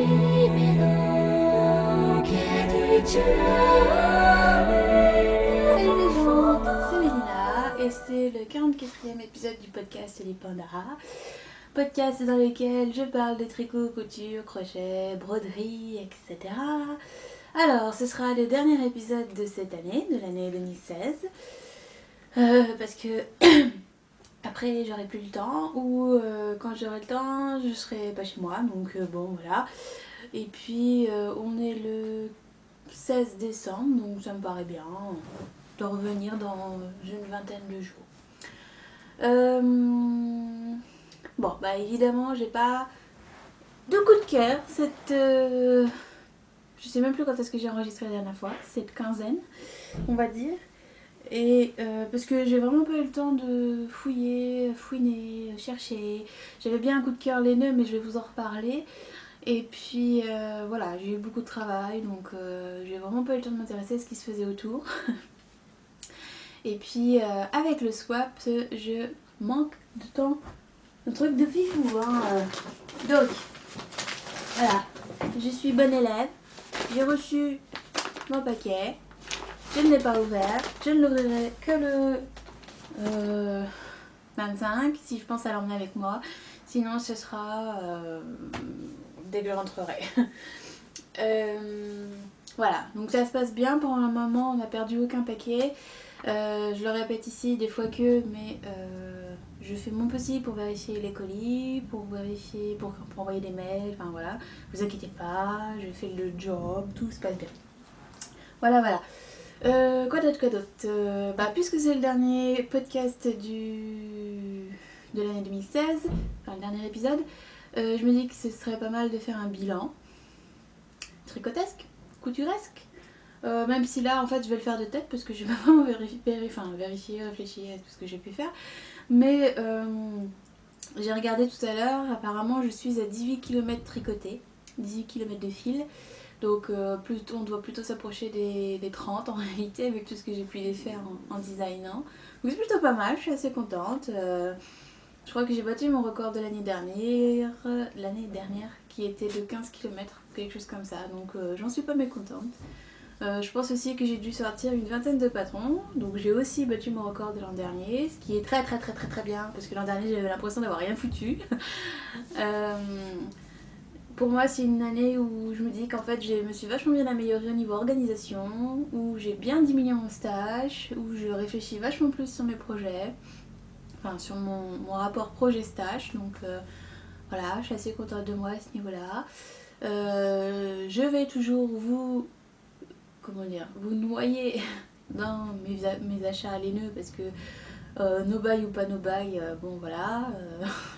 C'est Mélina et c'est le 44e épisode du podcast Les Pandas. Podcast dans lequel je parle de tricot, couture, crochet, broderie, etc. Alors, ce sera le dernier épisode de cette année, de l'année 2016. Parce que après, j'aurai plus le temps, ou quand j'aurai le temps, je serai pas chez moi, donc bon, voilà. Et puis, on est le 16 décembre, donc ça me paraît bien de revenir dans une vingtaine de jours. Bon, bah évidemment, j'ai pas de coup de cœur je sais même plus quand est-ce que j'ai enregistré la dernière fois, cette quinzaine, on va dire. Et parce que j'ai vraiment pas eu le temps de fouiner, chercher. J'avais bien un coup de cœur laineux, mais je vais vous en reparler. Et puis voilà, j'ai eu beaucoup de travail, donc j'ai vraiment pas eu le temps de m'intéresser à ce qui se faisait autour. Et puis avec le swap, je manque de temps. Un truc de fifou, hein. Donc, voilà, je suis bonne élève. J'ai reçu mon paquet. Je ne l'ai pas ouvert. Je ne l'ouvrirai que le 25, si je pense à l'emmener avec moi. Sinon, ce sera dès que je rentrerai. Voilà, donc ça se passe bien. Pour un moment, on n'a perdu aucun paquet. Je le répète ici des fois mais je fais mon possible pour vérifier les colis, pour envoyer des mails, enfin voilà. Vous inquiétez pas, je fais le job, tout se passe bien. Voilà. Quoi d'autre puisque c'est le dernier podcast de l'année 2016, enfin le dernier épisode, je me dis que ce serait pas mal de faire un bilan tricotesque, couturesque. Même si là en fait je vais le faire de tête parce que je vais vraiment vérifier, réfléchir à tout ce que j'ai pu faire. Mais j'ai regardé tout à l'heure, apparemment je suis à 18 km tricotés, 18 km de fil. Donc on doit plutôt s'approcher des 30 en réalité avec tout ce que j'ai pu les faire en designant. Donc c'est plutôt pas mal, je suis assez contente. Je crois que j'ai battu mon record de l'année dernière qui était de 15 km, quelque chose comme ça. Donc j'en suis pas mécontente. Je pense aussi que j'ai dû sortir une vingtaine de patrons, donc j'ai aussi battu mon record de l'an dernier, ce qui est très bien, parce que l'an dernier j'avais l'impression d'avoir rien foutu. Pour moi c'est une année où je me dis qu'en fait je me suis vachement bien améliorée au niveau organisation, où j'ai bien diminué mon stage, où je réfléchis vachement plus sur mes projets, enfin sur mon rapport projet-stage, donc voilà, je suis assez contente de moi à ce niveau-là. Je vais toujours vous noyer dans mes achats laineux parce que no buy ou pas no buy, bon voilà,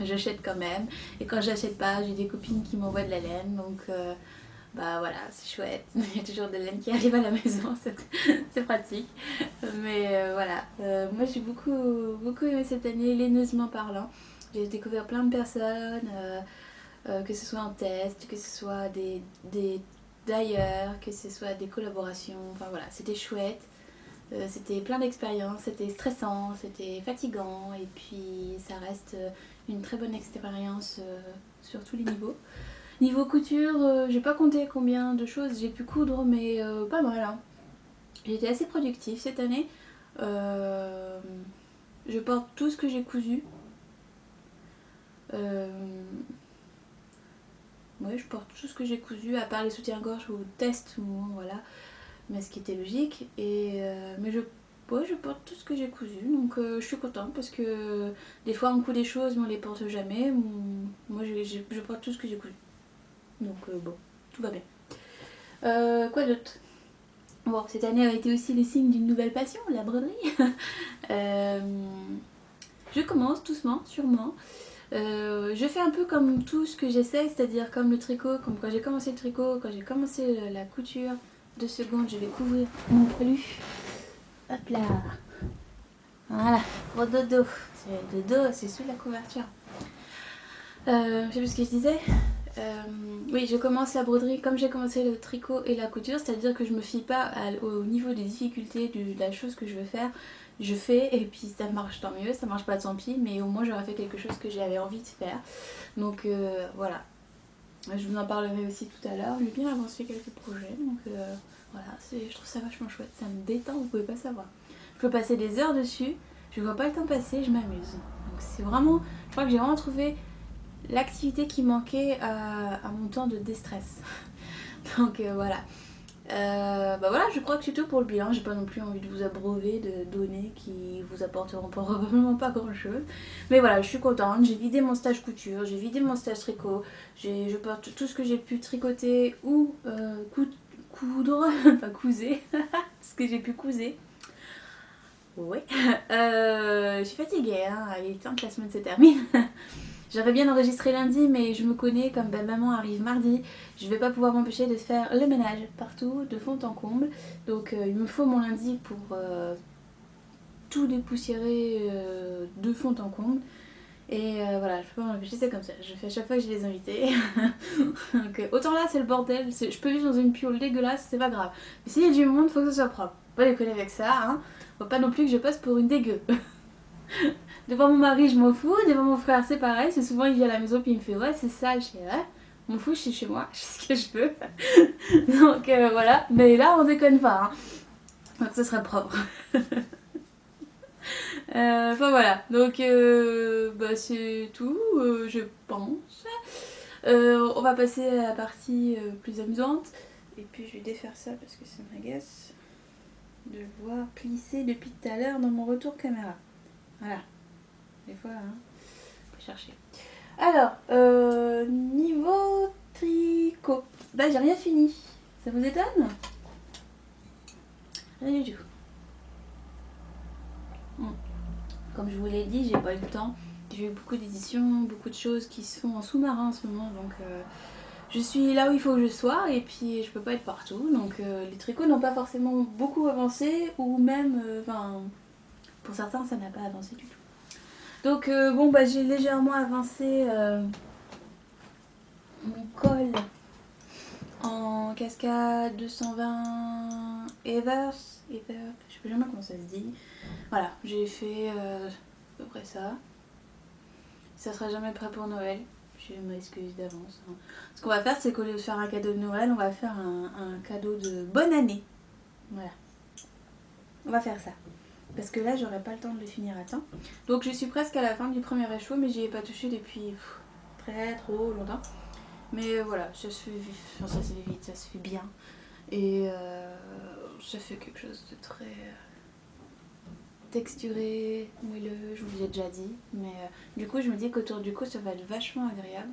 j'achète quand même. Et quand j'achète pas, j'ai des copines qui m'envoient de la laine, donc bah voilà, c'est chouette. Il y a toujours de la laine qui arrive à la maison, c'est pratique. Mais voilà, moi j'ai beaucoup aimé cette année, laineusement parlant. J'ai découvert plein de personnes, que ce soit en test, que ce soit d'ailleurs, que ce soit des collaborations, enfin voilà, c'était chouette. C'était plein d'expériences, c'était stressant, c'était fatigant et puis ça reste une très bonne expérience sur tous les niveaux. Niveau couture, j'ai pas compté combien de choses j'ai pu coudre, mais pas mal. Hein. J'ai été assez productive cette année. Je porte tout ce que j'ai cousu. Ouais, je porte tout ce que j'ai cousu, à part les soutiens-gorge ou test, ou voilà. Mais ce qui était logique. Mais je porte tout ce que j'ai cousu, donc je suis contente parce que des fois on coud des choses mais on les porte jamais. Moi je porte tout ce que j'ai cousu, donc bon, tout va bien. Quoi d'autre? Bon, cette année a été aussi le signe d'une nouvelle passion, la broderie. Je commence doucement, sûrement. Je fais un peu comme tout ce que j'essaie, c'est-à-dire comme le tricot, comme quand j'ai commencé le tricot, quand j'ai commencé la couture. 2 secondes, je vais couvrir mon peluche. Hop là. Voilà, gros dodo. Le dodo, c'est sous la couverture. Je sais plus ce que je disais. Oui, je commence la broderie comme j'ai commencé le tricot et la couture, c'est-à-dire que je me fie pas au niveau des difficultés de la chose que je veux faire. Je fais et puis ça marche tant mieux, ça marche pas tant pis, mais au moins j'aurais fait quelque chose que j'avais envie de faire. Donc voilà. Je vous en parlerai aussi tout à l'heure. J'ai bien avancé quelques projets, donc voilà, je trouve ça vachement chouette. Ça me détend, vous pouvez pas savoir. Je peux passer des heures dessus, je vois pas le temps passer, je m'amuse. Donc c'est vraiment, je crois que j'ai vraiment trouvé l'activité qui manquait à mon temps de déstress. Donc voilà. Bah voilà, je crois que c'est tout pour le bilan. J'ai pas non plus envie de vous abreuver de données qui vous apporteront probablement pas grand chose. Mais voilà, je suis contente. J'ai vidé mon stage couture, j'ai vidé mon stage tricot. Je porte tout ce que j'ai pu tricoter ou coudre, enfin couser, ce que j'ai pu couser. Ouais. Je suis fatiguée, hein. Il est temps que la semaine se termine. J'aurais bien enregistré lundi, mais je me connais, comme ben, maman arrive mardi, je vais pas pouvoir m'empêcher de faire le ménage partout, de fond en comble. Donc il me faut mon lundi pour tout dépoussiérer de fond en comble. Et voilà, je peux pas m'empêcher, c'est comme ça. Je fais à chaque fois que j'ai des invités. Donc autant là, c'est le bordel. Je peux vivre dans une piole dégueulasse, c'est pas grave. Mais s'il y a du monde, faut que ce soit propre. Faut pas déconner avec ça, hein. Faut pas non plus que je passe pour une dégueu. Devant mon mari, je m'en fous. Devant mon frère, c'est pareil. C'est souvent, il vient à la maison puis il me fait ouais, c'est ça. Je dis ouais, m'en fous, je suis chez moi, je fais ce que je veux. Donc voilà. Mais là, on déconne pas. Hein. Donc ce serait propre. Enfin voilà. Donc bah, c'est tout, je pense. On va passer à la partie plus amusante. Et puis je vais défaire ça parce que ça m'agace de le voir plisser depuis tout à l'heure dans mon retour caméra. Voilà. Des fois, hein, faut chercher. Alors, niveau tricot. Bah, j'ai rien fini. Ça vous étonne? Rien du tout. Comme je vous l'ai dit, j'ai pas eu le temps. J'ai eu beaucoup d'éditions, beaucoup de choses qui se font en sous-marin en ce moment. Donc, je suis là où il faut que je sois et puis je peux pas être partout. Donc, les tricots n'ont pas forcément beaucoup avancé ou même, pour certains, ça n'a pas avancé du tout. Donc bon bah j'ai légèrement avancé mon col en cascade 220 Evers, je sais jamais comment ça se dit. Voilà, j'ai fait à peu près ça. Ça sera jamais prêt pour Noël. Je m'excuse d'avance. Hein. Ce qu'on va faire, c'est qu'au lieu de faire un cadeau de Noël, on va faire un cadeau de bonne année. Voilà. On va faire ça. Parce que là, j'aurai pas le temps de le finir à temps. Donc je suis presque à la fin du premier écheveau, mais j'y ai pas touché depuis très trop longtemps. Mais voilà, ça se fait vite, ça se fait bien. Et ça fait quelque chose de très texturé, moelleux, je vous ai déjà dit. Mais du coup, je me dis qu'autour du cou, ça va être vachement agréable.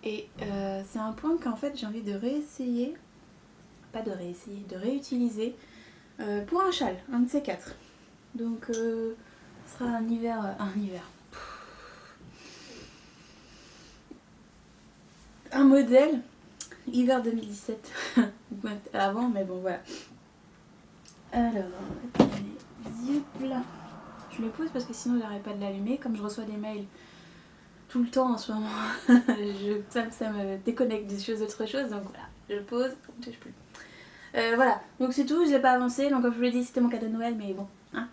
Et c'est un point qu'en fait, j'ai envie de réessayer. Pas de réessayer, de réutiliser. Pour un châle, un de ces quatre. Donc ce sera un hiver. Un modèle hiver 2017. Avant, mais bon voilà. Alors, je le pose parce que sinon j'arrête pas de l'allumer. Comme je reçois des mails tout le temps en ce moment, ça me déconnecte des choses autre chose. Donc voilà, je le pose, on ne touche plus. Voilà, donc c'est tout, je n'ai pas avancé, donc comme je vous l'ai dit c'était mon cadeau de Noël, mais bon, hein,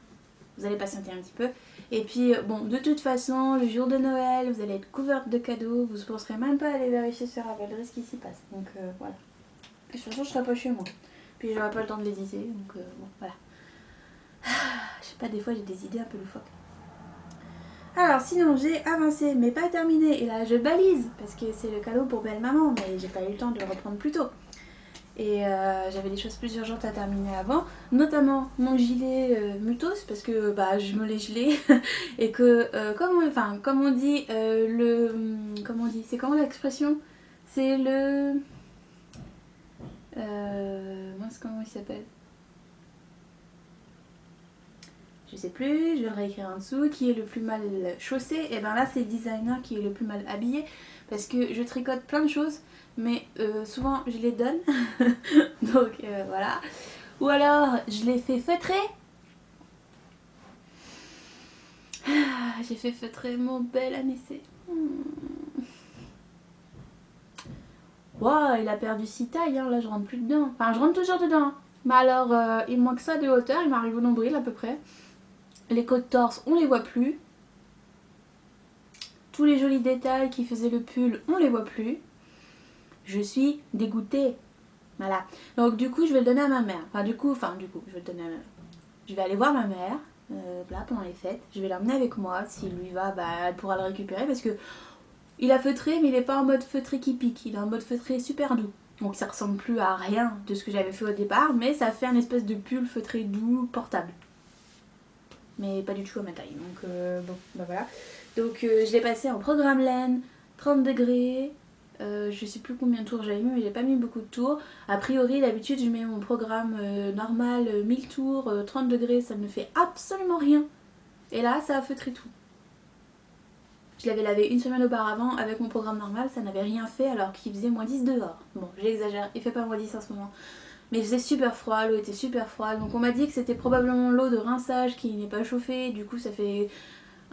vous allez patienter un petit peu. Et puis bon, de toute façon, le jour de Noël, vous allez être couverte de cadeaux, vous ne penserez même pas aller vérifier sur Ravelry ce qui s'y passe, donc voilà. De toute façon je serai pas chez moi, puis j'aurai pas le temps de l'éditer, donc bon, voilà. Je sais pas, des fois j'ai des idées un peu loufoques. Alors sinon j'ai avancé mais pas terminé, et là je balise, parce que c'est le cadeau pour belle maman, mais j'ai pas eu le temps de le reprendre plus tôt. Et j'avais des choses plus urgentes à terminer avant, notamment mon gilet Mutos, parce que bah, je me l'ai gelé et que comme on dit, c'est comment l'expression? C'est le... comment il s'appelle? Je sais plus, je vais le réécrire en dessous. Qui est le plus mal chaussé? Et ben là c'est le designer qui est le plus mal habillé, parce que je tricote plein de choses, mais souvent je les donne. Donc voilà. Ou alors je les fais feutrer. J'ai fait feutrer mon bel Amécée. Wow, il a perdu 6 tailles, hein. Là je rentre plus dedans. Enfin je rentre toujours dedans. Mais alors il manque ça de hauteur, il m'arrive au nombril à peu près. Les côtes torse on les voit plus. tous les jolis détails qui faisaient le pull, on les voit plus. Je suis dégoûtée. Voilà. Donc du coup, je vais le donner à ma mère. Je vais le donner à ma mère. Je vais aller voir ma mère, là, pendant les fêtes. Je vais l'emmener avec moi. S'il lui va, elle pourra le récupérer parce que il a feutré, mais il n'est pas en mode feutré qui pique. Il est en mode feutré super doux. Donc ça ressemble plus à rien de ce que j'avais fait au départ, mais ça fait un espèce de pull feutré doux, portable. Mais pas du tout à ma taille. Donc voilà. Donc je l'ai passé en programme laine, 30 degrés. Je sais plus combien de tours j'avais mis, mais j'ai pas mis beaucoup de tours. A priori, d'habitude, je mets mon programme normal 1000 tours, 30 degrés, ça ne fait absolument rien. Et là, ça a feutré tout. Je l'avais lavé une semaine auparavant avec mon programme normal, ça n'avait rien fait alors qu'il faisait moins 10 dehors. Bon, j'exagère, il fait pas moins 10 en ce moment. Mais il faisait super froid, l'eau était super froide. Donc on m'a dit que c'était probablement l'eau de rinçage qui n'est pas chauffée. Du coup, ça fait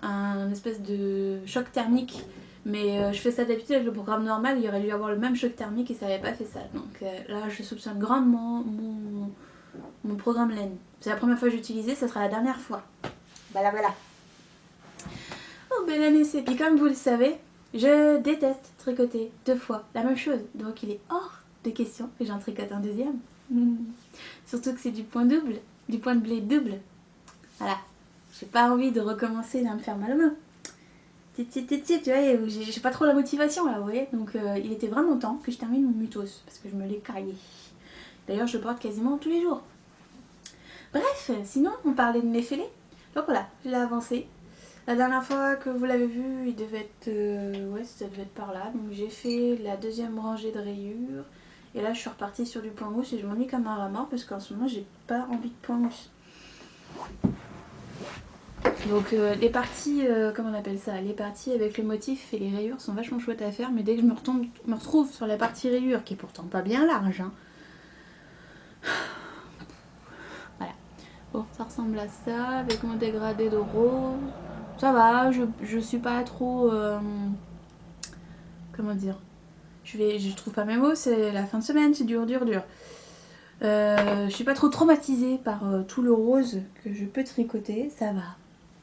un espèce de choc thermique. Mais je fais ça d'habitude avec le programme normal, il aurait dû avoir le même choc thermique et ça n'avait pas fait ça. Donc là, je soupçonne grandement mon programme laine. C'est la première fois que j'utilisais, ça sera la dernière fois. Voilà. Oh, belle année, c'est. Puis comme vous le savez, je déteste tricoter 2 fois la même chose. Donc il est hors de question que j'en tricote un deuxième. Surtout que c'est du point double, du point de blé double. Voilà. J'ai pas envie de recommencer à me faire mal aux mains. Tu vois, j'ai pas trop la motivation là, vous voyez. Donc il était vraiment temps que je termine mon mutos parce que je me l'ai caillé. D'ailleurs, je le porte quasiment tous les jours. Bref, sinon, on parlait de mes fêlés. Donc voilà, je l'ai avancé. La dernière fois que vous l'avez vu, il devait être... ça devait être par là. Donc j'ai fait la deuxième rangée de rayures. Et là, je suis repartie sur du point mousse et je m'ennuie comme un rat mort parce qu'en ce moment, j'ai pas envie de point mousse. Donc les parties, comment on appelle ça, les parties avec le motif et les rayures sont vachement chouettes à faire, mais dès que je me retrouve sur la partie rayures, qui est pourtant pas bien large, hein. Voilà. Bon, ça ressemble à ça, avec mon dégradé de rose. Ça va, je suis pas trop... comment dire, je trouve pas mes mots, c'est la fin de semaine, c'est dur. Je suis pas trop traumatisée par tout le rose que je peux tricoter, ça va.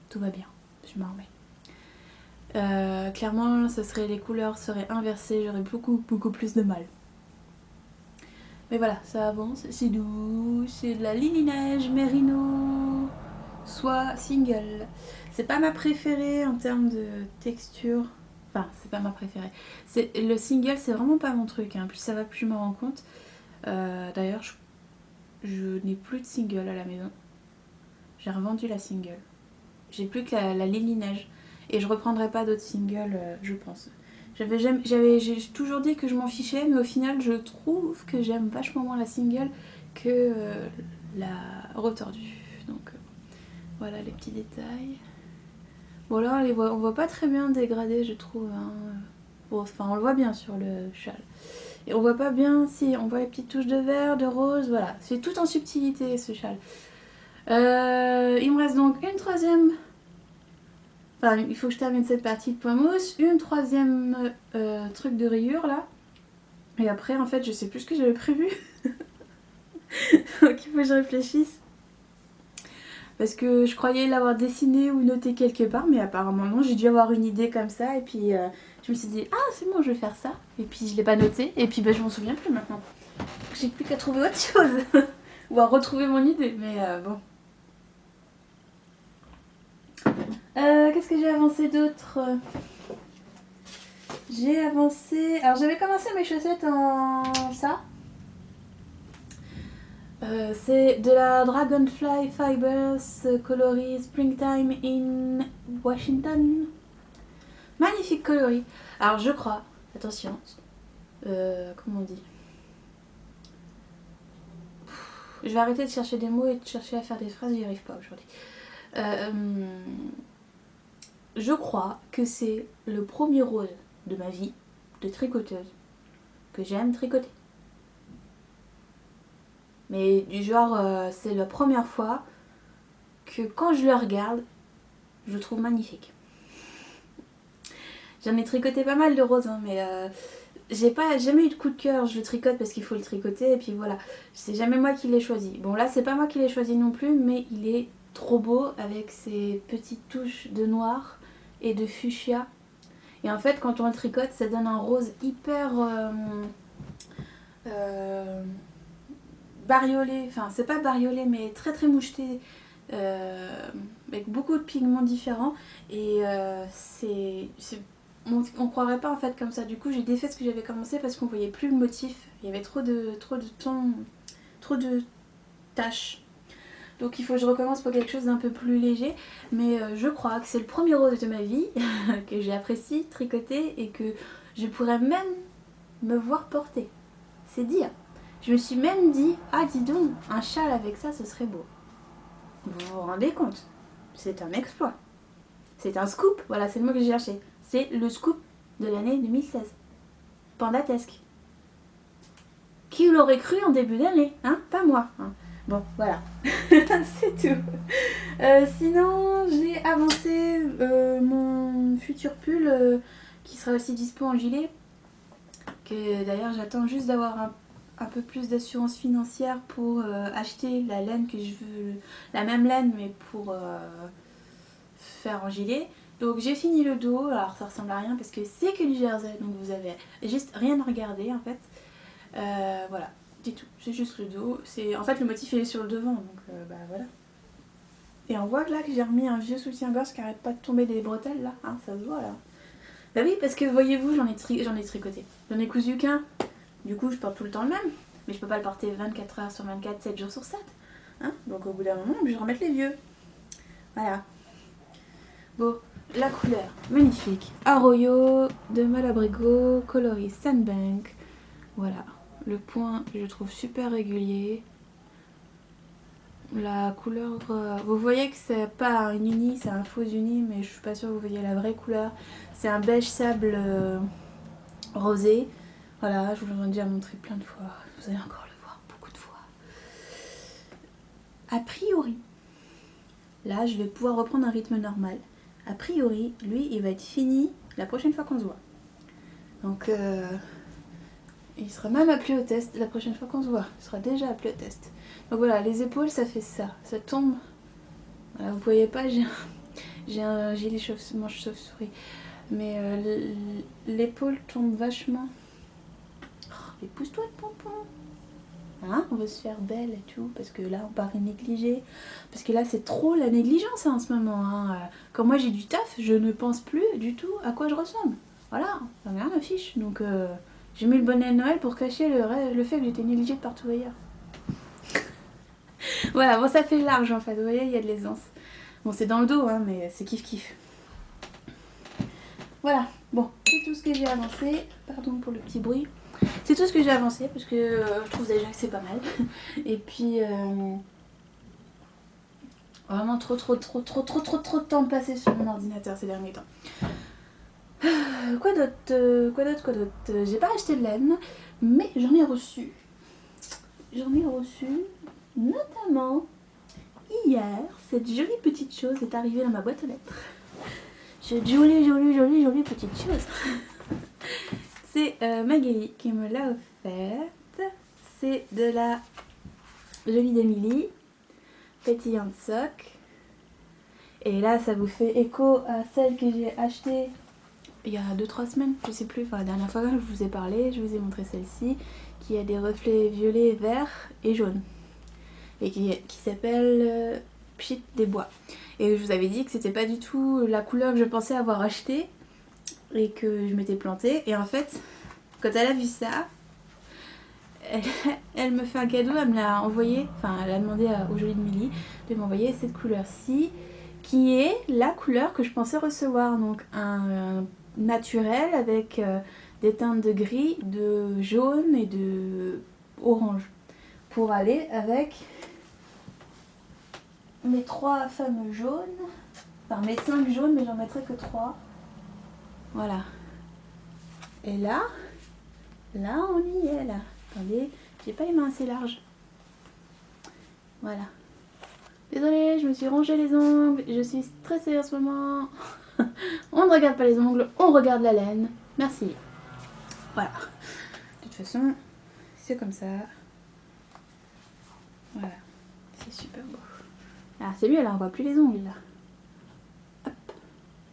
Tout va bien, je m'en remets. Clairement, les couleurs seraient inversées, j'aurais beaucoup plus de mal. Mais voilà, ça avance, c'est doux, c'est de la Lily-Neige Merino, soit single. C'est pas ma préférée en termes de texture. Enfin, c'est pas ma préférée. Le single, c'est vraiment pas mon truc, hein. Plus ça va, plus je me rends compte. D'ailleurs, je n'ai plus de single à la maison. J'ai revendu la single. J'ai plus que la Lily-Neige. Et je reprendrai pas d'autres singles, je pense. J'ai toujours dit que je m'en fichais, mais au final, je trouve que j'aime vachement moins la single que la retordue. Donc, voilà les petits détails. Bon, là, on voit pas très bien dégradé, je trouve. Hein. Bon, enfin, on le voit bien sur le châle. Et on voit pas bien si on voit les petites touches de vert, de rose, voilà. C'est tout en subtilité, ce châle. Il me reste donc une troisième... Enfin, il faut que je termine cette partie de point mousse. Une troisième truc de rayure, là. Et après, en fait, je sais plus ce que j'avais prévu. Donc, il faut que je réfléchisse. Parce que je croyais l'avoir dessiné ou noté quelque part, mais apparemment non. J'ai dû avoir une idée comme ça. Et puis, je me suis dit, ah, c'est bon, je vais faire ça. Et puis, je l'ai pas noté. Et puis, je m'en souviens plus maintenant. J'ai plus qu'à trouver autre chose. Ou à retrouver mon idée. Mais bon. Qu'est-ce que j'ai avancé d'autre? J'ai avancé... Alors j'avais commencé mes chaussettes en ça. C'est de la Dragonfly Fibers coloris Springtime in Washington. Magnifique coloris. Alors je crois, attention, comment on dit? Je vais arrêter de chercher des mots et de chercher à faire des phrases, j'y arrive pas aujourd'hui. Je crois que c'est le premier rôle de ma vie de tricoteuse que j'aime tricoter. Mais du genre, c'est la première fois que quand je le regarde, je le trouve magnifique. J'en ai tricoté pas mal de roses, hein, mais j'ai jamais eu de coup de cœur. Je le tricote parce qu'il faut le tricoter et puis voilà. C'est jamais moi qui l'ai choisi. Bon là, c'est pas moi qui l'ai choisi non plus, mais il est trop beau avec ses petites touches de noir et de fuchsia. Et en fait, quand on le tricote, ça donne un rose hyper bariolé. Enfin, c'est pas bariolé, mais très très moucheté. Avec beaucoup de pigments différents. Et on croirait pas en fait comme ça. Du coup, j'ai défait ce que j'avais commencé parce qu'on voyait plus le motif. Il y avait trop de tons, trop de taches. Donc il faut que je recommence pour quelque chose d'un peu plus léger. Mais je crois que c'est le premier rose de ma vie que j'apprécie tricoter et que je pourrais même me voir porter. C'est dire. Je me suis même dit, ah dis donc, un châle avec ça, ce serait beau. Vous vous rendez compte? C'est un exploit. C'est un scoop. Voilà, c'est le mot que j'ai cherché. C'est le scoop de l'année 2016. Pandatesque. Qui l'aurait cru en début d'année, hein? Pas moi. Hein. Bon, voilà. C'est tout. Sinon, j'ai avancé mon futur pull qui sera aussi dispo en gilet. Que d'ailleurs, j'attends juste d'avoir un peu plus d'assurance financière pour acheter la laine que je veux. La même laine, mais pour faire en gilet. Donc j'ai fini le dos. Alors ça ressemble à rien parce que c'est que du jersey. Donc vous avez juste rien à regarder en fait. Voilà, c'est tout, c'est juste le dos. En fait le motif il est sur le devant, donc bah voilà. Et on voit que là que j'ai remis un vieux soutien-gorge qui arrête pas de tomber des bretelles là, hein, ça se voit là. Bah oui, parce que voyez-vous, j'en ai tricoté. J'en ai cousu qu'un, du coup je porte tout le temps le même. Mais je peux pas le porter 24 heures sur 24, 7 jours sur 7. Hein, donc au bout d'un moment, je vais remettre les vieux. Voilà. Bon, la couleur, magnifique. Arroyo de Malabrigo, coloris Sandbank. Voilà. Le point, je trouve super régulier. La couleur, vous voyez que c'est pas un uni, c'est un faux uni, mais je suis pas sûre que vous voyez la vraie couleur. C'est un beige sable rosé. Voilà, je vous en ai déjà montré plein de fois. Vous allez encore le voir beaucoup de fois. A priori, là, je vais pouvoir reprendre un rythme normal. A priori, lui, il va être fini la prochaine fois qu'on se voit. Donc, il sera même appelé au test la prochaine fois qu'on se voit. Il sera déjà appelé au test. Donc voilà, les épaules, ça fait ça. Ça tombe. Voilà, vous voyez pas, j'ai un gilet manche chauve-souris. Mais l'épaule tombe vachement. Oh, mais pousse-toi le pompon. Hein, on veut se faire belle et tout. Parce que là, on paraît négligé. Parce que là, c'est trop la négligence hein, en ce moment. Hein. Quand moi j'ai du taf, je ne pense plus du tout à quoi je ressemble. Voilà, j'en ai rien à fiche. Donc... j'ai mis le bonnet de Noël pour cacher le fait que j'étais négligée de partout ailleurs. Voilà, bon ça fait large en fait, vous voyez, il y a de l'aisance. Bon c'est dans le dos, hein, mais c'est kiff kiff. Voilà, bon, c'est tout ce que j'ai avancé. Pardon pour le petit bruit. C'est tout ce que j'ai avancé parce que je trouve déjà que c'est pas mal. Et puis vraiment trop de temps passé sur mon ordinateur ces derniers temps. Quoi d'autre. J'ai pas acheté de laine, mais j'en ai reçu. Notamment hier, cette jolie petite chose est arrivée dans ma boîte aux lettres. Cette jolie petite chose. C'est Magali qui me l'a offerte. C'est de la jolie d'Emilie, pétillante soc. Et là, ça vous fait écho à celle que j'ai achetée il y a 2-3 semaines, je sais plus. Enfin, la dernière fois que je vous ai parlé, je vous ai montré celle-ci, qui a des reflets violets, verts et jaunes. Et qui s'appelle Pchit des Bois. Et je vous avais dit que c'était pas du tout la couleur que je pensais avoir achetée et que je m'étais plantée. Et en fait, quand elle a vu ça, elle me fait un cadeau, elle me l'a envoyé, enfin elle a demandé au joli de Milly de m'envoyer cette couleur-ci, qui est la couleur que je pensais recevoir. Donc un naturel avec des teintes de gris, de jaune et de orange. Pour aller avec mes 3 fameux jaunes, enfin mes 5 jaunes, mais j'en mettrai que 3. Voilà. Et là on y est là. Attendez, j'ai pas les mains assez larges. Voilà. Désolée, je me suis rongé les ongles, je suis stressée en ce moment. On ne regarde pas les ongles, on regarde la laine. Merci. Voilà. De toute façon, c'est comme ça. Voilà. C'est super beau. Ah, c'est mieux là, on voit plus les ongles là. Hop.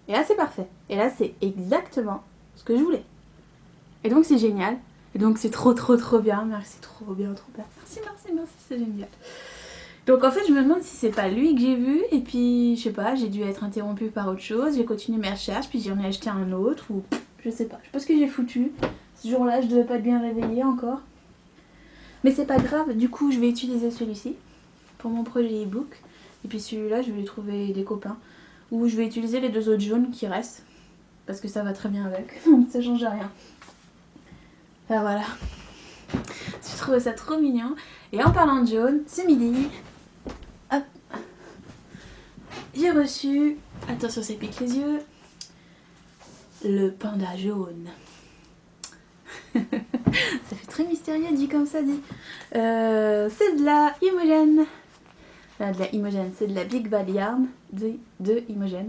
Et là c'est parfait. Et là c'est exactement ce que je voulais. Et donc c'est génial. Et donc c'est trop bien. Merci, trop bien. Merci, c'est génial. Donc en fait je me demande si c'est pas lui que j'ai vu et puis je sais pas, j'ai dû être interrompue par autre chose, j'ai continué mes recherches puis j'en ai acheté un autre ou je sais pas ce que j'ai foutu. Ce jour-là je devais pas être bien réveillée encore. Mais c'est pas grave, du coup je vais utiliser celui-ci pour mon projet e-book et puis celui-là je vais lui trouver des copains ou je vais utiliser les deux autres jaunes qui restent parce que ça va très bien avec, donc ça change rien. Enfin voilà, je trouve ça trop mignon. Et en parlant de jaune, ce midi, hop, j'ai reçu, attention ça pique les yeux, le panda jaune. Ça fait très mystérieux dit comme ça dit. C'est de la Imogen. De la Imogen, c'est de la Big Bad Yarn de Imogen.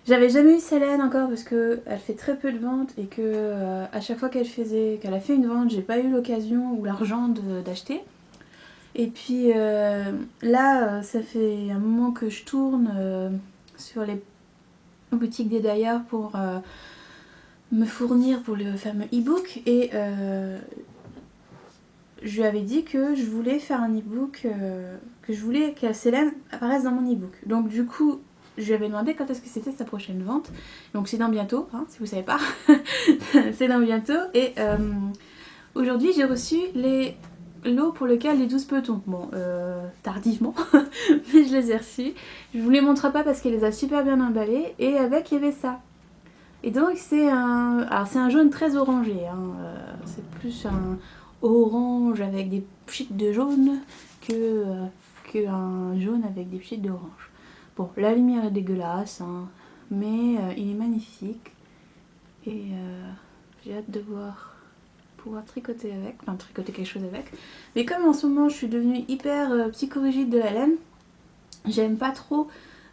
J'avais jamais eu Célène encore parce que elle fait très peu de ventes et que à chaque fois qu'elle a fait une vente, j'ai pas eu l'occasion ou l'argent d'acheter. Et puis là, ça fait un moment que je tourne sur les boutiques des Daya pour me fournir pour le fameux e-book et je lui avais dit que je voulais faire un e-book, que je voulais que Célène apparaisse dans mon e-book. Donc du coup, je lui avais demandé quand est-ce que c'était sa prochaine vente. Donc c'est dans bientôt, hein, si vous savez pas. C'est dans bientôt. Et aujourd'hui, j'ai reçu les lots pour lesquels les 12 petons. Bon, tardivement, mais je les ai reçus. Je vous les montre pas parce qu'elle les a super bien emballés. Et avec, il y avait ça. Et donc c'est un... Alors c'est un jaune très orangé. Hein. C'est plus un orange avec des pchites de jaune qu'un jaune avec des pchites d'orange. Bon, la lumière est dégueulasse, hein, mais il est magnifique. Et j'ai hâte de pouvoir tricoter avec, enfin tricoter quelque chose avec. Mais comme en ce moment je suis devenue hyper psychorigide de la laine, j'aime pas trop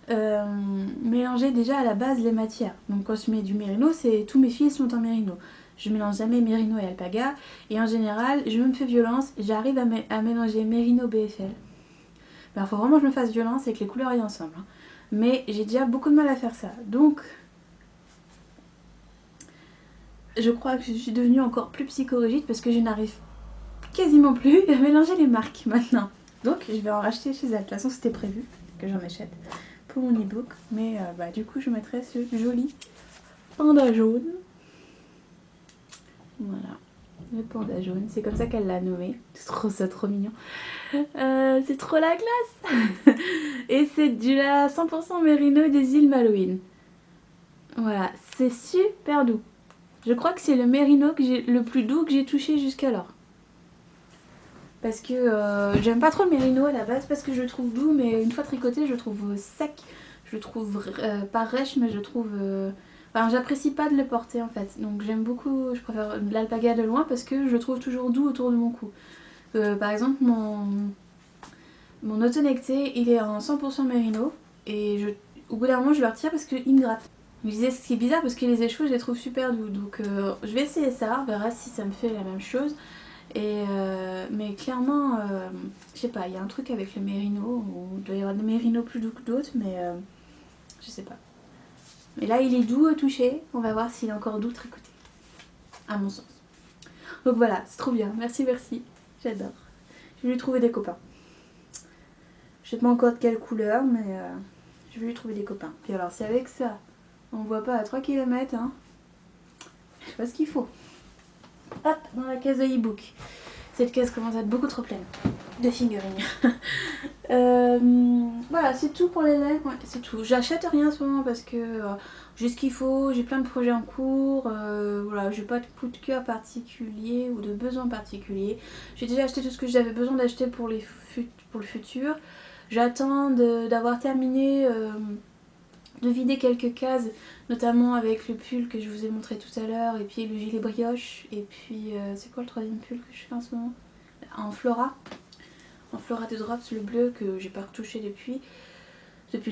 mélanger déjà à la base les matières. Donc quand je mets du mérino, tous mes fils sont en mérino. Je mélange jamais mérino et alpaga. Et en général, je me fais violence, j'arrive à mélanger mérino BFL. Il faut vraiment que je me fasse violence et que les couleurs aillent ensemble. Hein. Mais j'ai déjà beaucoup de mal à faire ça. Donc, je crois que je suis devenue encore plus psychorigide parce que je n'arrive quasiment plus à mélanger les marques maintenant. Donc, je vais en racheter chez elle. De toute façon, c'était prévu que j'en achète pour mon e-book. Mais du coup, je mettrai ce joli panda jaune. Voilà. Le panda jaune, c'est comme ça qu'elle l'a nommé. C'est trop mignon. C'est trop la classe. Et c'est du la 100% mérino des îles Malouines. Voilà, c'est super doux. Je crois que c'est le mérino le plus doux que j'ai touché jusqu'alors. Parce que j'aime pas trop le mérino à la base parce que je le trouve doux, mais une fois tricoté, je le trouve sec. Je le trouve pas rêche, mais je le trouve... Enfin, j'apprécie pas de le porter en fait. Donc j'aime beaucoup, je préfère l'alpaga de loin parce que je le trouve toujours doux autour de mon cou. Par exemple, mon autonecté, il est en 100% mérino. Et au bout d'un moment, je le retire parce qu'il me gratte. Je me disais, ce qui est bizarre parce que les échos, je les trouve super doux. Donc je vais essayer ça, on verra si ça me fait la même chose. Mais clairement, je sais pas, il y a un truc avec le mérino. Il doit y avoir des mérinos plus doux que d'autres, mais je sais pas. Mais là, il est doux au toucher. On va voir s'il est encore doux tricoté. À mon sens. Donc voilà, c'est trop bien. Merci. J'adore. Je vais lui trouver des copains. Je sais pas encore de quelle couleur, mais je vais lui trouver des copains. Puis alors, c'est avec ça, on voit pas à 3 km, hein. Je sais pas ce qu'il faut. Hop, dans la case de e-book. Cette case commence à être beaucoup trop pleine de fingering. Voilà, c'est tout pour les lèvres. Ouais, c'est tout. J'achète rien en ce moment parce que j'ai ce qu'il faut, j'ai plein de projets en cours. Voilà, j'ai pas de coup de cœur particulier ou de besoin particulier. J'ai déjà acheté tout ce que j'avais besoin d'acheter pour le futur. J'attends d'avoir terminé de vider quelques cases, notamment avec le pull que je vous ai montré tout à l'heure, et puis le gilet brioche, et puis c'est quoi le troisième pull que je fais en ce moment? En Flora de Drops, le bleu que j'ai pas retouché depuis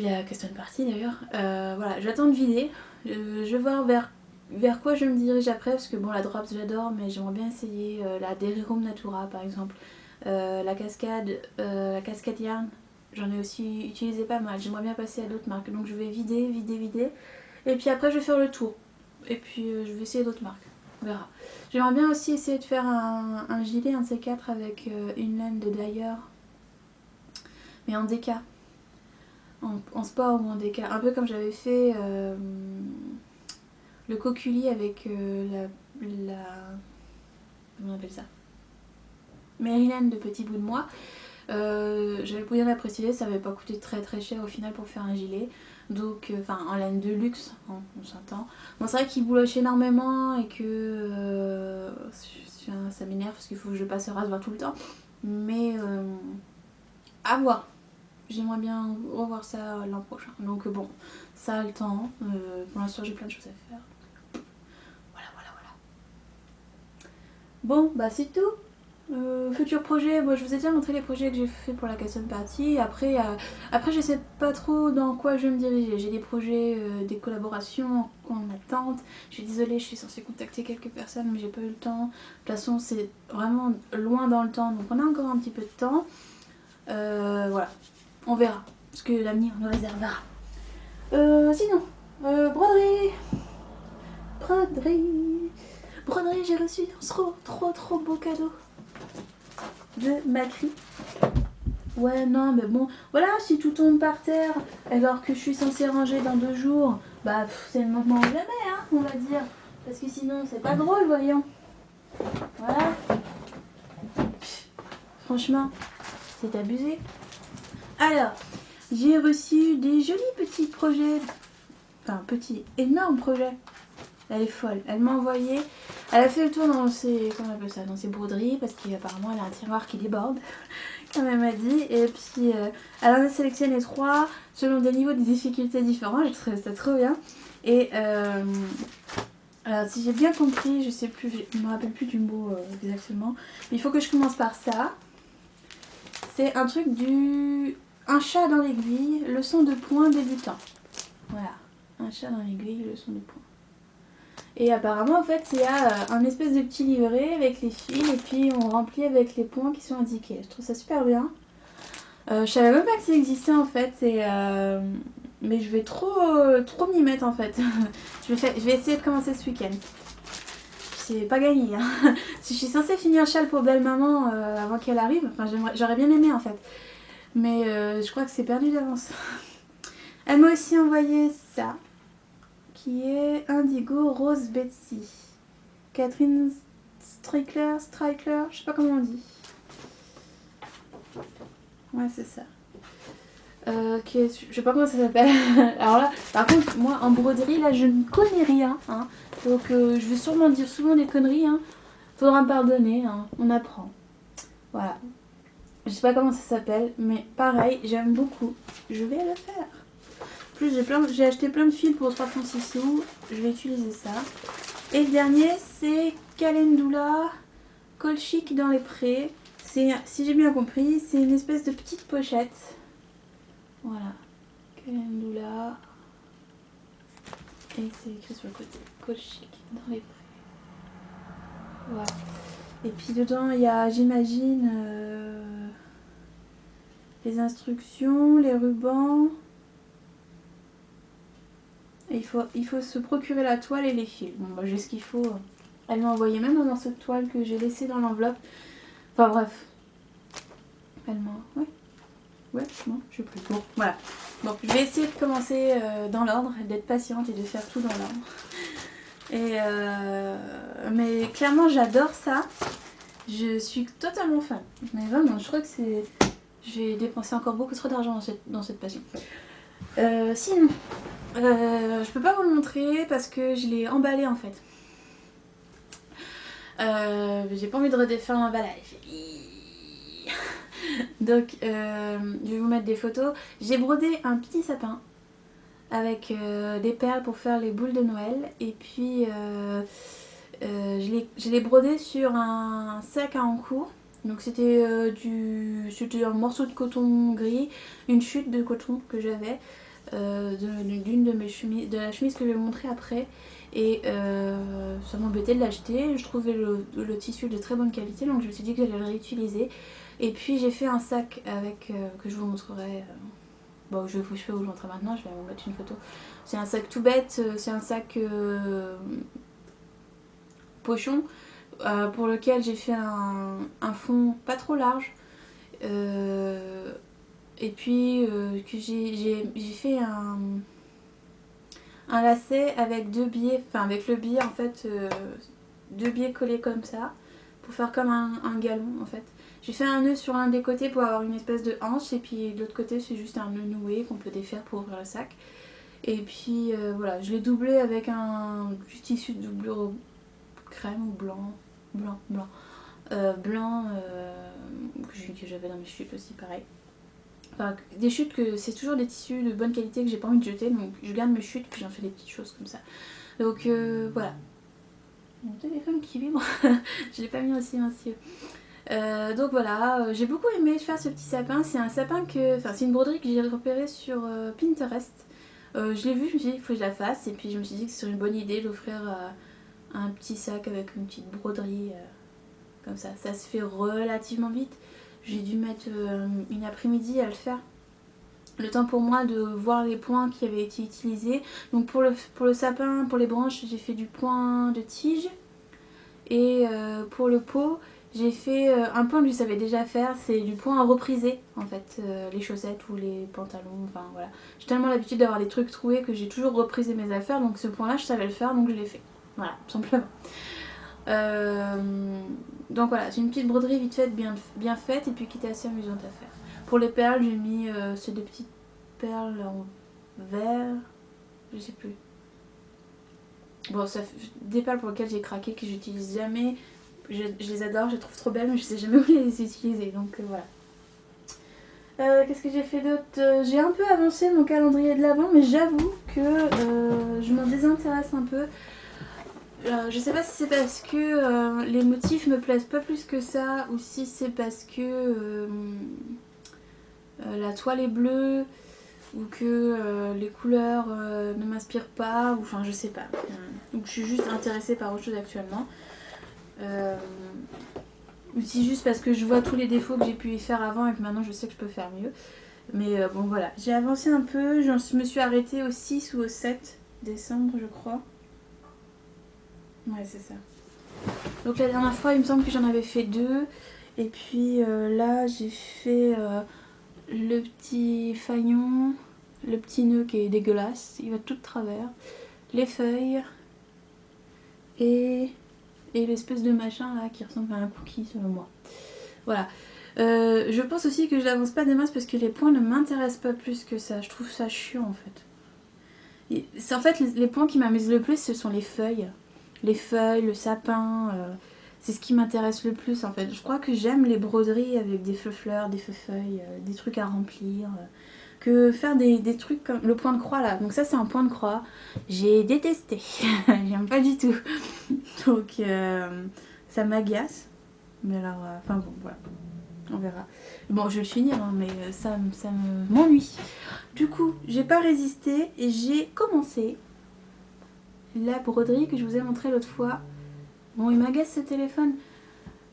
la custom party d'ailleurs. Voilà, j'attends de vider, je vais voir vers quoi je me dirige après, parce que bon, la Drops j'adore, mais j'aimerais bien essayer la Derirum Natura par exemple, la cascade yarn. J'en ai aussi utilisé pas mal, j'aimerais bien passer à d'autres marques, donc je vais vider. Et puis après je vais faire le tour. Et puis je vais essayer d'autres marques. On verra. J'aimerais bien aussi essayer de faire un gilet, un de ces quatre avec une laine de Dyer. Mais en déca. En sport ou en déca. Un peu comme j'avais fait le coculi avec la... Comment on appelle ça, Maryland de Petit Bout de Moi. J'avais pu la préciser, ça n'avait pas coûté très très cher au final pour faire un gilet. Donc, enfin en laine de luxe, on s'entend. Bon, c'est vrai qu'il bouloche énormément et que ça m'énerve parce qu'il faut que je passe le rasoir tout le temps. Mais à voir. J'aimerais bien revoir ça l'an prochain. Donc bon, ça a le temps. Pour l'instant j'ai plein de choses à faire. Voilà. Bon, bah c'est tout. Futur projet, moi je vous ai déjà montré les projets que j'ai fait pour la Casson Party. Après je sais pas trop dans quoi je vais me diriger. J'ai des projets, des collaborations en attente. Je suis désolée, je suis censée contacter quelques personnes mais j'ai pas eu le temps. De toute façon c'est vraiment loin dans le temps donc on a encore un petit peu de temps. Voilà, on verra ce que l'avenir nous réservera. Sinon, broderie, j'ai reçu un trop beau cadeau de Macri. Ouais, non, mais bon, voilà, si tout tombe par terre alors que je suis censée ranger dans 2 jours, bah c'est le moment ou jamais, hein, on va dire. Parce que sinon, c'est pas drôle, voyons. Voilà. Franchement, c'est abusé. Alors, j'ai reçu des jolis petits projets. Enfin, petit, énorme projet. Elle est folle. Elle m'a envoyé. Elle a fait le tour dans ses, comment on appelle ça, dans ses broderies parce qu'apparemment elle a un tiroir qui déborde, comme elle m'a dit. Et puis elle en a sélectionné 3 selon des niveaux de difficulté différents. J'ai trouvé ça trop bien. Et alors si j'ai bien compris, je sais plus, je me rappelle plus du mot exactement. Mais il faut que je commence par ça. C'est un truc un chat dans l'aiguille, leçon de poing débutant. Voilà, un chat dans l'aiguille, leçon de poing. Et apparemment en fait il y a un espèce de petit livret avec les fils et puis on remplit avec les points qui sont indiqués. Je trouve ça super bien. Je savais même pas que ça existait en fait. Mais je vais trop m'y mettre en fait. je vais essayer de commencer ce week-end. C'est pas gagné hein. Si je suis censée finir Châle pour belle maman avant qu'elle arrive, enfin j'aurais bien aimé en fait. Mais je crois que c'est perdu d'avance. Elle m'a aussi envoyé ça, qui est Indigo Rose Betsy. Catherine Strickler, je sais pas comment on dit. Ouais, c'est ça. Je sais pas comment ça s'appelle. Alors là, par contre, moi en broderie, là je ne connais rien. Hein. Donc je vais sûrement dire souvent des conneries. Hein. Faudra me pardonner, hein. On apprend. Voilà. Je sais pas comment ça s'appelle, mais pareil, j'aime beaucoup. Je vais le faire. En plus, j'ai acheté plein de fils pour 3,6 sous. Je vais utiliser ça. Et le dernier, c'est Calendula Colchic dans les prés. Si j'ai bien compris, c'est une espèce de petite pochette. Voilà. Calendula. Et c'est écrit sur le côté. Colchic dans les prés. Voilà. Et puis dedans, il y a, j'imagine, les instructions, les rubans. Et il faut se procurer la toile et les fils. Bon, bah, j'ai ce qu'il faut. Elle m'a envoyé même un morceau de toile que j'ai laissé dans l'enveloppe. Enfin bref. Elle m'a... Ouais, non, je sais plus. Bon, voilà. Bon, je vais essayer de commencer dans l'ordre, d'être patiente et de faire tout dans l'ordre. Mais clairement, j'adore ça. Je suis totalement fan. Mais vraiment, je crois que c'est... J'ai dépensé encore beaucoup trop d'argent dans cette passion. Sinon, je peux pas vous le montrer parce que je l'ai emballé en fait. J'ai pas envie de redéfaire l'emballage. Donc, je vais vous mettre des photos. J'ai brodé un petit sapin avec des perles pour faire les boules de Noël. Et puis, je l'ai brodé sur un sac à encours. Donc c'était un morceau de coton gris, une chute de coton que j'avais d'une de mes chemises, de la chemise que je vais vous montrer après. Et ça m'embêtait de l'acheter. Je trouvais le tissu de très bonne qualité, donc je me suis dit que j'allais le réutiliser. Et puis j'ai fait un sac avec que je vous montrerai Bon, je sais pas où je rentre maintenant, je vais vous mettre une photo. C'est un sac tout bête, c'est un sac pochon pour lequel j'ai fait un fond pas trop large. Et puis que j'ai fait un lacet avec deux biais, enfin avec le biais en fait, deux biais collés comme ça, pour faire comme un galon en fait. J'ai fait un nœud sur l'un des côtés pour avoir une espèce de hanche, et puis de l'autre côté c'est juste un nœud noué qu'on peut défaire pour ouvrir le sac. Et puis voilà, je l'ai doublé avec du tissu de doublure crème ou blanc, blanc, que j'avais dans mes chutes aussi pareil. Enfin, des chutes que c'est toujours des tissus de bonne qualité que j'ai pas envie de jeter, donc je garde mes chutes puis j'en fais des petites choses comme ça. Donc voilà. Mon téléphone qui vibre, je l'ai pas mis aussi silencieux. Donc voilà, j'ai beaucoup aimé faire ce petit sapin. C'est un sapin que, enfin c'est une broderie que j'ai repérée sur Pinterest. Je l'ai vue, je me suis dit il faut que je la fasse, et puis je me suis dit que c'est une bonne idée d'offrir un petit sac avec une petite broderie comme ça. Ça se fait relativement vite. J'ai dû mettre une après-midi à le faire. Le temps pour moi de voir les points qui avaient été utilisés. Donc pour le sapin, pour les branches, j'ai fait du point de tige. Et pour le pot, j'ai fait un point que je savais déjà faire, c'est du point à repriser en fait, les chaussettes ou les pantalons, enfin voilà. J'ai tellement l'habitude d'avoir des trucs troués que j'ai toujours reprisé mes affaires, donc ce point là je savais le faire, donc je l'ai fait. Voilà, tout simplement. Donc voilà, c'est une petite broderie vite faite, bien faite, et puis qui était assez amusante à faire. Pour les perles, j'ai mis ces deux petites perles en vert, je sais plus. Bon, ça fait des perles pour lesquelles j'ai craqué, que j'utilise jamais. Je les adore, je les trouve trop belles, mais je sais jamais où les utiliser, donc voilà. Qu'est-ce que j'ai fait d'autre? J'ai un peu avancé mon calendrier de l'Avent, mais j'avoue que je m'en désintéresse un peu. Je sais pas si c'est parce que les motifs me plaisent pas plus que ça, ou si c'est parce que la toile est bleue, ou que les couleurs ne m'inspirent pas, ou enfin je sais pas. Donc je suis juste intéressée par autre chose actuellement. Ou si juste parce que je vois tous les défauts que j'ai pu y faire avant et que maintenant je sais que je peux faire mieux. Mais bon voilà, j'ai avancé un peu, je me suis arrêtée au 6 ou au 7 décembre je crois. Ouais c'est ça. Donc la dernière fois il me semble que j'en avais fait 2. Et puis là j'ai fait le petit faïon, le petit nœud qui est dégueulasse, il va tout de travers, les feuilles et l'espèce de machin là qui ressemble à un cookie selon moi. Voilà. Je pense aussi que je n'avance pas des masses parce que les points ne m'intéressent pas plus que ça. Je trouve ça chiant en fait. C'est en fait les points qui m'amusent le plus, ce sont les feuilles. Les feuilles, le sapin, c'est ce qui m'intéresse le plus en fait. Je crois que j'aime les broderies avec des feux-fleurs, des feux-feuilles, des trucs à remplir. Que faire des trucs comme le point de croix là. Donc ça c'est un point de croix. J'ai détesté. J'aime pas du tout. Donc ça m'agace. Mais alors, enfin bon, voilà. On verra. Bon, je vais le finir, hein, mais ça m'ennuie. Du coup, j'ai pas résisté et j'ai commencé la broderie que je vous ai montré l'autre fois. Bon, il m'agace ce téléphone.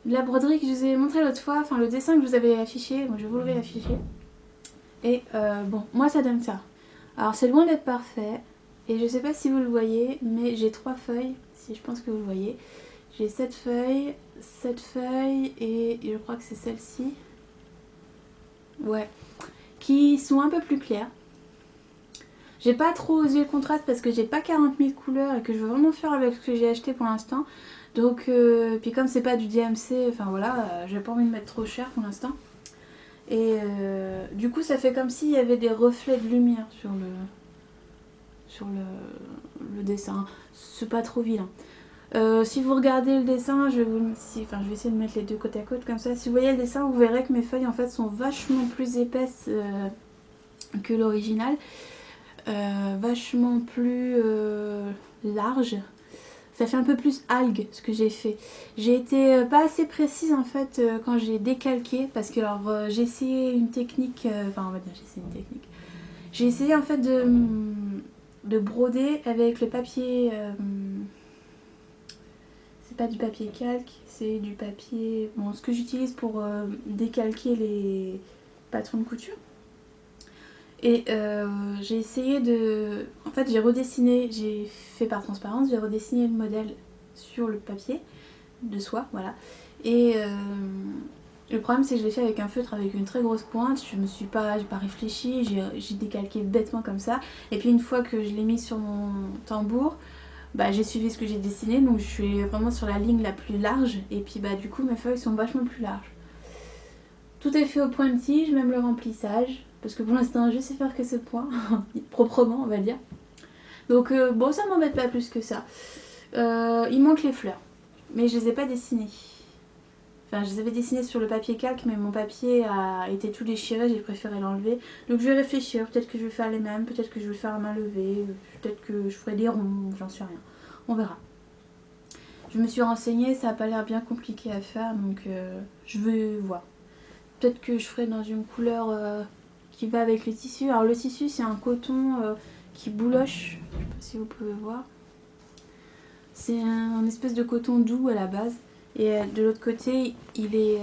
La broderie que je vous ai montré l'autre fois, enfin le dessin que je vous avais affiché, moi je vais vous le réafficher. Et bon, moi ça donne ça. Alors c'est loin d'être parfait. Et je sais pas si vous le voyez, mais j'ai 3 feuilles, si je pense que vous le voyez. J'ai cette feuille et je crois que c'est celle-ci. Ouais. Qui sont un peu plus claires. J'ai pas trop osé le contraste parce que j'ai pas 40 000 couleurs et que je veux vraiment faire avec ce que j'ai acheté pour l'instant. Donc, puis comme c'est pas du DMC, enfin voilà, j'ai pas envie de mettre trop cher pour l'instant. Et du coup, ça fait comme s'il y avait des reflets de lumière sur le dessin. C'est pas trop vilain. Si vous regardez le dessin, je vais essayer de mettre les deux côte à côte comme ça. Si vous voyez le dessin, vous verrez que mes feuilles en fait sont vachement plus épaisses que l'original. Vachement plus larges. Ça fait un peu plus algue ce que j'ai fait. J'ai été pas assez précise en fait quand j'ai décalqué parce que alors j'ai essayé une technique, enfin on va dire j'ai essayé une technique. J'ai essayé en fait de broder avec le papier, c'est pas du papier calque, c'est du papier, bon ce que j'utilise pour décalquer les patrons de couture. Et j'ai essayé de... En fait j'ai redessiné, j'ai fait par transparence, j'ai redessiné le modèle sur le papier de soie, voilà. Et le problème c'est que je l'ai fait avec un feutre avec une très grosse pointe, j'ai pas réfléchi, j'ai décalqué bêtement comme ça. Et puis une fois que je l'ai mis sur mon tambour, bah, j'ai suivi ce que j'ai dessiné, donc je suis vraiment sur la ligne la plus large. Et puis bah du coup mes feuilles sont vachement plus larges. Tout est fait au point de tige, même le remplissage, parce que pour l'instant je sais faire que ce point, proprement on va dire. Donc bon, ça m'embête pas plus que ça. Il manque les fleurs, mais je les ai pas dessinées. Enfin, je les avais dessinées sur le papier calque, mais mon papier a été tout déchiré, j'ai préféré l'enlever. Donc je vais réfléchir, peut-être que je vais faire les mêmes, peut-être que je vais faire à main levée, peut-être que je ferai des ronds, j'en sais rien. On verra. Je me suis renseignée, ça a pas l'air bien compliqué à faire, donc je vais voir. Peut-être que je ferai dans une couleur qui va avec le tissu. Alors le tissu c'est un coton qui bouloche, je sais pas si vous pouvez voir. C'est un espèce de coton doux à la base. Et de l'autre côté, il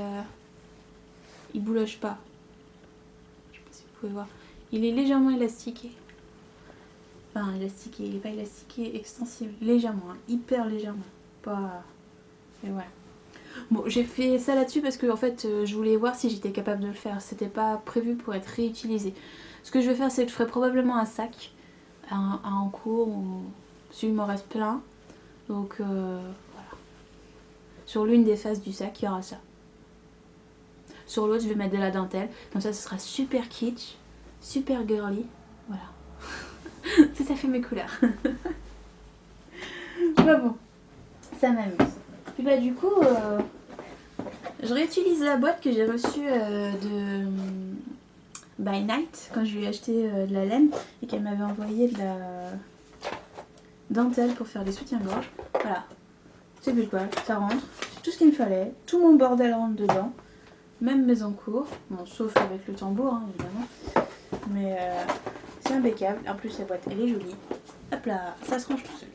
bouloche pas. Je sais pas si vous pouvez voir. Il est légèrement élastiqué. Enfin, élastiqué, il est pas élastiqué, extensible. Légèrement, hein, hyper légèrement. Pas... Et ouais. Bon, j'ai fait ça là-dessus parce que en fait, je voulais voir si j'étais capable de le faire. C'était pas prévu pour être réutilisé. Ce que je vais faire, c'est que je ferai probablement un sac à en cours. S'il m'en reste plein. Donc, voilà. Sur l'une des faces du sac, il y aura ça. Sur l'autre, je vais mettre de la dentelle. Comme ça, ce sera super kitsch, super girly. Voilà. C'est ça fait mes couleurs. Bah bon, ça m'amuse. Puis bah du coup, je réutilise la boîte que j'ai reçue de By Night quand je lui ai acheté de la laine et qu'elle m'avait envoyé de la dentelle pour faire des soutiens-gorge. Voilà. C'est plus de poil, ça rentre. C'est tout ce qu'il me fallait. Tout mon bordel rentre dedans. Même mes encours. Bon, sauf avec le tambour, hein, évidemment. Mais c'est impeccable. En plus, la boîte, elle est jolie. Hop là, ça se range tout seul.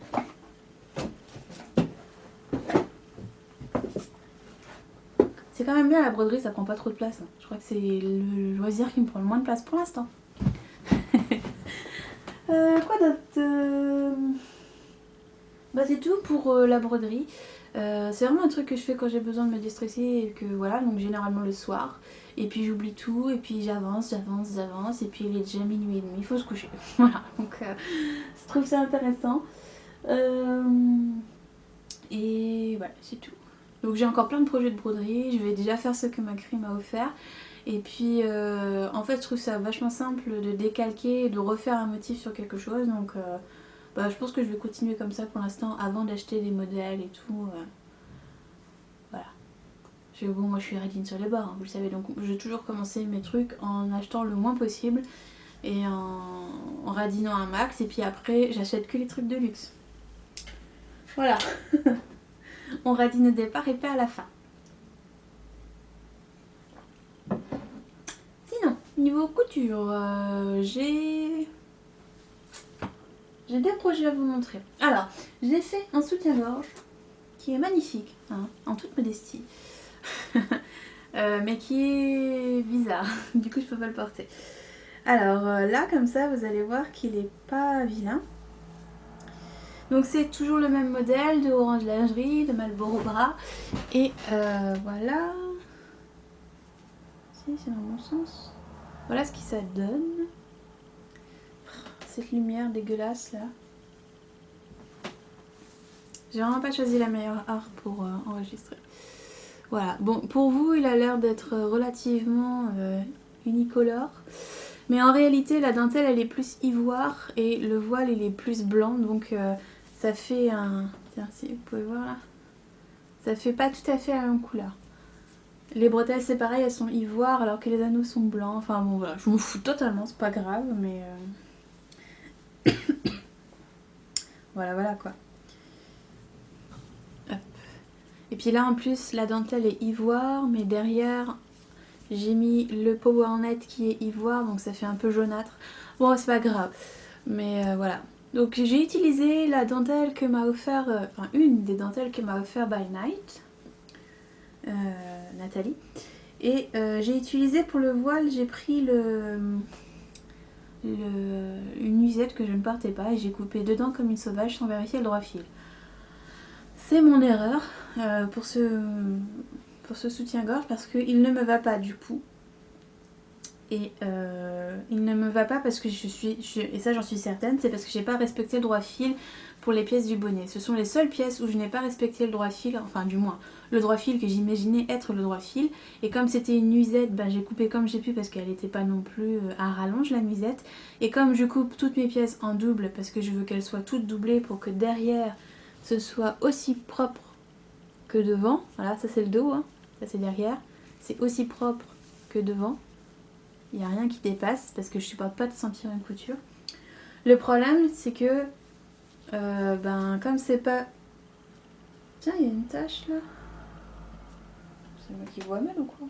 C'est quand même bien, la broderie, ça prend pas trop de place. Je crois que c'est le loisir qui me prend le moins de place pour l'instant. Quoi d'autre Bah c'est tout pour la broderie. C'est vraiment un truc que je fais quand j'ai besoin de me déstresser et que voilà, donc généralement le soir. Et puis j'oublie tout et puis j'avance et puis il est déjà minuit et demi, il faut se coucher. Voilà, donc je trouve ça intéressant. Et voilà, c'est tout. Donc j'ai encore plein de projets de broderie, je vais déjà faire ce que Macri m'a offert. Et puis en fait je trouve ça vachement simple de décalquer et de refaire un motif sur quelque chose. Donc bah, je pense que je vais continuer comme ça pour l'instant avant d'acheter des modèles et tout. Voilà. Parce que bon, moi je suis radine sur les bords, hein, vous le savez. Donc je vais toujours commencer mes trucs en achetant le moins possible et en radinant un max. Et puis après j'achète que les trucs de luxe. Voilà. On radine au départ et pas à la fin. Sinon, niveau couture, j'ai deux projets à vous montrer. Alors, j'ai fait un soutien-gorge qui est magnifique, hein, en toute modestie. Mais qui est bizarre. Du coup, je peux pas le porter. Alors là, comme ça, vous allez voir qu'il est pas vilain. Donc c'est toujours le même modèle de Orange Lingerie, de Marlboro Bras. Et voilà. Si, c'est dans le bon sens. Voilà ce que ça donne. Cette lumière dégueulasse là. J'ai vraiment pas choisi la meilleure heure pour enregistrer. Voilà. Bon, pour vous, il a l'air d'être relativement unicolore. Mais en réalité, la dentelle, elle est plus ivoire et le voile, il est plus blanc. Donc ça fait un... Tiens, si vous pouvez voir là. Ça fait pas tout à fait la même couleur. Les bretelles, c'est pareil, elles sont ivoire alors que les anneaux sont blancs. Enfin bon, voilà, je m'en fous totalement, c'est pas grave, mais... voilà, voilà quoi. Hop. Et puis là, en plus, la dentelle est ivoire, mais derrière, j'ai mis le PowerNet qui est ivoire, donc ça fait un peu jaunâtre. Bon, c'est pas grave, mais voilà. Donc j'ai utilisé la dentelle que m'a offert, enfin une des dentelles que m'a offert By Night, Nathalie. Et j'ai utilisé pour le voile, j'ai pris une nuisette que je ne portais pas et j'ai coupé dedans comme une sauvage sans vérifier le droit fil. C'est mon erreur pour ce soutien-gorge parce qu'il ne me va pas du coup. Et il ne me va pas parce que et ça j'en suis certaine, c'est parce que j'ai pas respecté le droit fil pour les pièces du bonnet. Ce sont les seules pièces où je n'ai pas respecté le droit fil, enfin du moins le droit fil que j'imaginais être le droit fil. Et comme c'était une nuisette, ben, j'ai coupé comme j'ai pu parce qu'elle n'était pas non plus à rallonge la nuisette. Et comme je coupe toutes mes pièces en double parce que je veux qu'elles soient toutes doublées pour que derrière ce soit aussi propre que devant. Voilà, ça c'est le dos, hein. Ça c'est derrière. C'est aussi propre que devant. Il n'y a rien qui dépasse parce que je supporte pas de sentir une couture. Le problème c'est que comme c'est pas... Tiens, il y a une tache là. C'est moi qui vois mal ou quoi?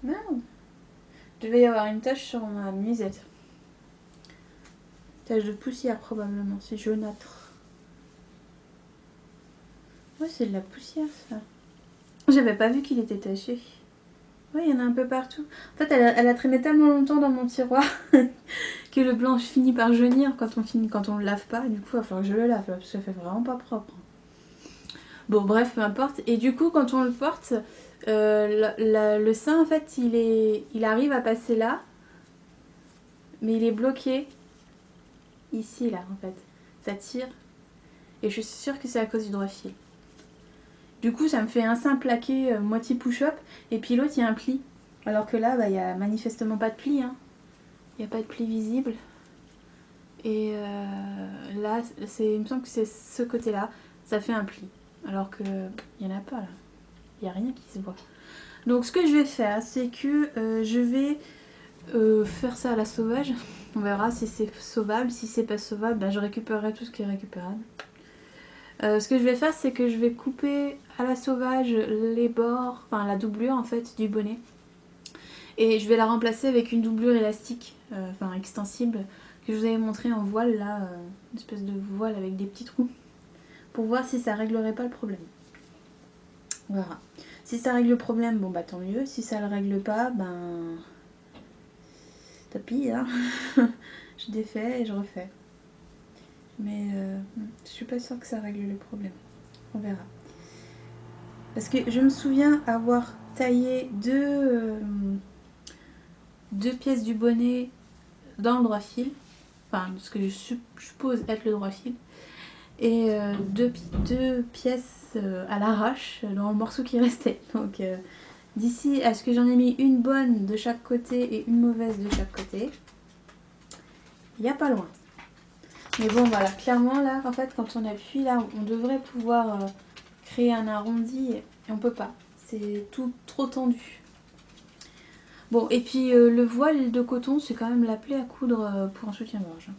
Merde. Il devait y avoir une tache sur ma nuisette. Tache de poussière probablement, c'est jaunâtre. Ouais, c'est de la poussière ça. J'avais pas vu qu'il était taché. Ouais, il y en a un peu partout. En fait, elle a traîné tellement longtemps dans mon tiroir que le blanc finit par jaunir quand on le lave pas. Du coup, il va falloir que je le lave parce que ça fait vraiment pas propre. Bon, bref, peu importe. Et du coup, quand on le porte, le sein, en fait, il arrive à passer là, mais il est bloqué ici, là, en fait. Ça tire. Et je suis sûre que c'est à cause du droit fil. Du coup, ça me fait un sein plaqué moitié push-up, et puis l'autre, il y a un pli. Alors que là, il n'y a manifestement pas de pli, hein. Il n'y a pas de pli visible. Et là, il me semble que c'est ce côté-là, ça fait un pli. Alors que il n'y en a pas là. Il n'y a rien qui se voit. Donc ce que je vais faire, c'est que je vais faire ça à la sauvage. On verra si c'est sauvable. Si c'est pas sauvable, ben, je récupérerai tout ce qui est récupérable. Ce que je vais faire, c'est que je vais couper à la sauvage les bords, enfin la doublure en fait du bonnet. Et je vais la remplacer avec une doublure élastique, enfin extensible, que je vous avais montré en voile là, une espèce de voile avec des petits trous, pour voir si ça réglerait pas le problème. Voilà. Si ça règle le problème, bon bah tant mieux. Si ça le règle pas, ben tant pis, hein. Je défais et je refais. Mais je suis pas sûre que ça règle le problème. On verra. Parce que je me souviens avoir taillé deux pièces du bonnet dans le droit fil. Enfin, ce que je suppose être le droit fil. Et deux pièces à l'arrache dans le morceau qui restait. Donc d'ici à ce que j'en ai mis une bonne de chaque côté et une mauvaise de chaque côté, il n'y a pas loin. Mais bon voilà, clairement là, en fait quand on appuie là, on devrait pouvoir créer un arrondi et on peut pas. C'est tout trop tendu. Bon, et puis le voile de coton, c'est quand même la plaie à coudre pour un soutien-gorge.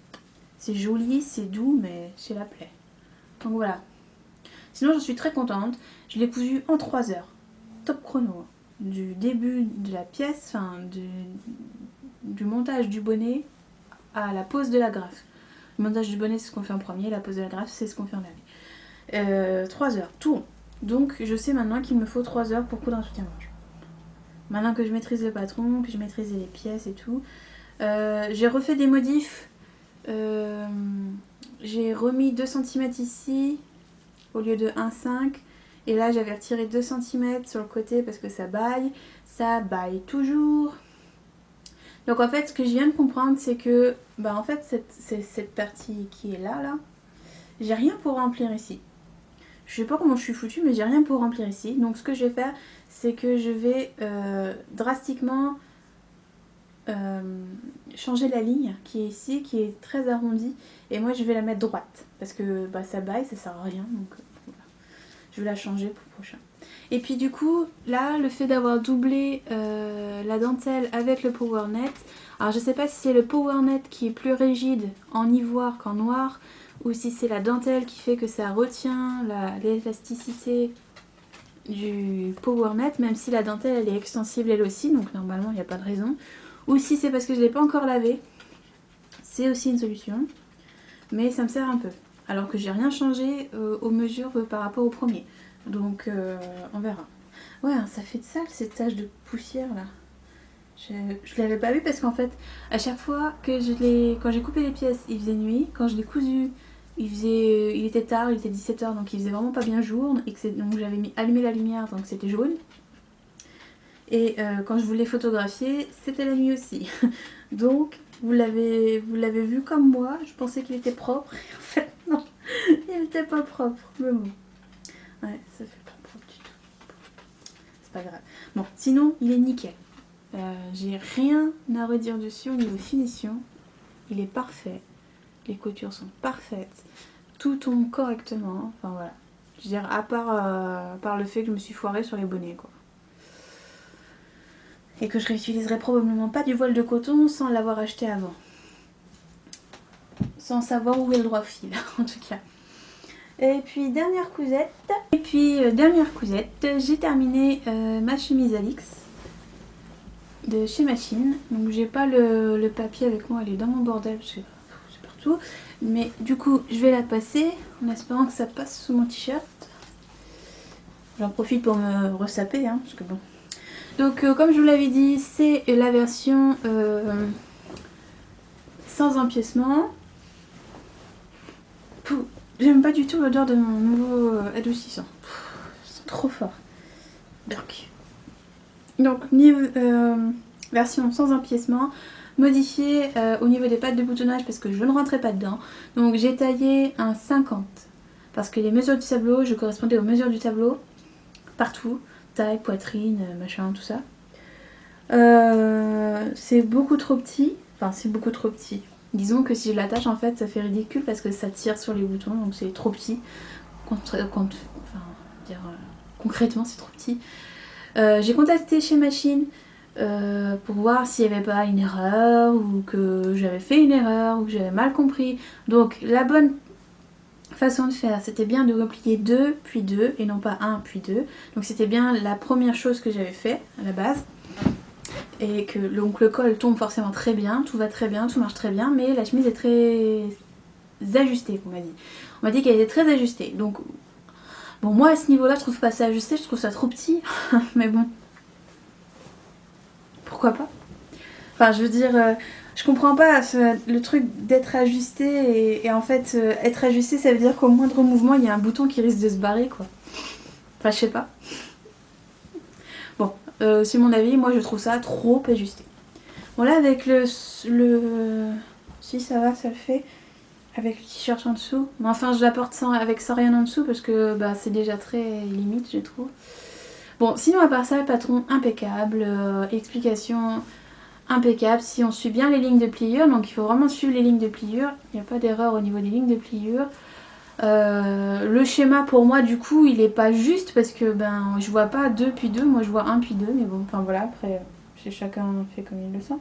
C'est joli, c'est doux, mais c'est la plaie. Donc voilà. Sinon, j'en suis très contente. Je l'ai cousu en 3 heures. Top chrono. Du début de la pièce, enfin du montage du bonnet à la pose de la graffe. Le montage du bonnet, c'est ce qu'on fait en premier. La pose de la graffe, c'est ce qu'on fait en dernier. 3 heures, tout rond. Donc, je sais maintenant qu'il me faut 3 heures pour coudre un soutien-gorge. Maintenant que je maîtrise le patron, que je maîtrise les pièces et tout. J'ai refait des modifs. J'ai remis 2 cm ici au lieu de 1,5. Et là j'avais retiré 2 cm sur le côté parce que ça baille toujours. Donc en fait ce que je viens de comprendre c'est que en fait cette partie qui est là, j'ai rien pour remplir ici. Je sais pas comment je suis foutue mais j'ai rien pour remplir ici. Donc ce que je vais faire c'est que je vais drastiquement changer la ligne qui est ici, qui est très arrondie, et moi je vais la mettre droite parce que ça baille, ça sert à rien, donc voilà. Je vais la changer pour le prochain. Et puis du coup là le fait d'avoir doublé la dentelle avec le power net, alors je sais pas si c'est le power net qui est plus rigide en ivoire qu'en noir ou si c'est la dentelle qui fait que ça retient l'élasticité du power net, même si la dentelle elle est extensible elle aussi, donc normalement il n'y a pas de raison. Ou si c'est parce que je ne l'ai pas encore lavé, c'est aussi une solution. Mais ça me sert un peu. Alors que j'ai rien changé aux mesures par rapport au premier. Donc on verra. Ouais, ça fait de sale cette tache de poussière là. Je l'avais pas vu parce qu'en fait, à chaque fois que quand j'ai coupé les pièces, il faisait nuit. Quand je l'ai cousu, il était tard, il était 17h, donc il faisait vraiment pas bien jour. Donc j'avais allumé la lumière, donc c'était jaune. Et quand je voulais photographier, c'était la nuit aussi. Donc vous l'avez vu comme moi. Je pensais qu'il était propre. Et en fait, non, il n'était pas propre. Mais bon, ouais, ça fait pas propre du tout. C'est pas grave. Bon, sinon, il est nickel. J'ai rien à redire dessus au niveau finition. Il est parfait. Les coutures sont parfaites. Tout tombe correctement. Enfin voilà. Je veux dire, à part le fait que je me suis foirée sur les bonnets, quoi. Et que je réutiliserai probablement pas du voile de coton sans l'avoir acheté avant. Sans savoir où est le droit fil, en tout cas. Et puis dernière cousette. J'ai terminé ma chemise Alix de chez Machine. Donc j'ai pas le papier avec moi, elle est dans mon bordel parce que c'est partout. Mais du coup je vais la passer en espérant que ça passe sous mon t-shirt. J'en profite pour me ressaper, hein, parce que bon. Donc comme je vous l'avais dit, c'est la version sans empiècement. J'aime pas du tout l'odeur de mon nouveau adoucissant. C'est trop fort. Donc version sans empiècement, modifiée au niveau des pattes de boutonnage parce que je ne rentrais pas dedans. Donc j'ai taillé un 50 parce que les mesures du tableau, je correspondais aux mesures du tableau partout. Taille, poitrine, machin, tout ça. C'est beaucoup trop petit. Enfin, c'est beaucoup trop petit. Disons que si je l'attache, en fait, ça fait ridicule parce que ça tire sur les boutons, donc c'est trop petit. Concrètement, c'est trop petit. J'ai contacté chez Machine pour voir s'il n'y avait pas une erreur ou que j'avais fait une erreur ou que j'avais mal compris. Donc, la bonne façon de faire, c'était bien de replier 2 puis 2 et non pas 1 puis 2. Donc c'était bien la première chose que j'avais fait à la base. Et que donc le col tombe forcément très bien, tout va très bien, tout marche très bien, mais la chemise est très ajustée, on m'a dit. On m'a dit qu'elle était très ajustée. Donc bon, moi à ce niveau-là, je trouve pas ça ajusté, je trouve ça trop petit. Mais bon, pourquoi pas. Enfin, je veux dire, je comprends pas le truc d'être ajusté et en fait, être ajusté, ça veut dire qu'au moindre mouvement, il y a un bouton qui risque de se barrer, quoi. Enfin, je sais pas. Bon, c'est mon avis, moi je trouve ça trop ajusté. Bon, là, avec le... Si, ça va, ça le fait. Avec le t-shirt en dessous. Mais enfin, je la porte sans rien en dessous parce que bah, c'est déjà très limite, je trouve. Bon, sinon, à part ça, le patron impeccable. Explication impeccable si on suit bien les lignes de pliure. Donc il faut vraiment suivre les lignes de pliure. Il n'y a pas d'erreur au niveau des lignes de pliure. Le schéma pour moi du coup il est pas juste parce que ben je vois pas 2 puis 2, moi je vois 1 puis 2, mais bon enfin voilà, après chacun fait comme il le sent.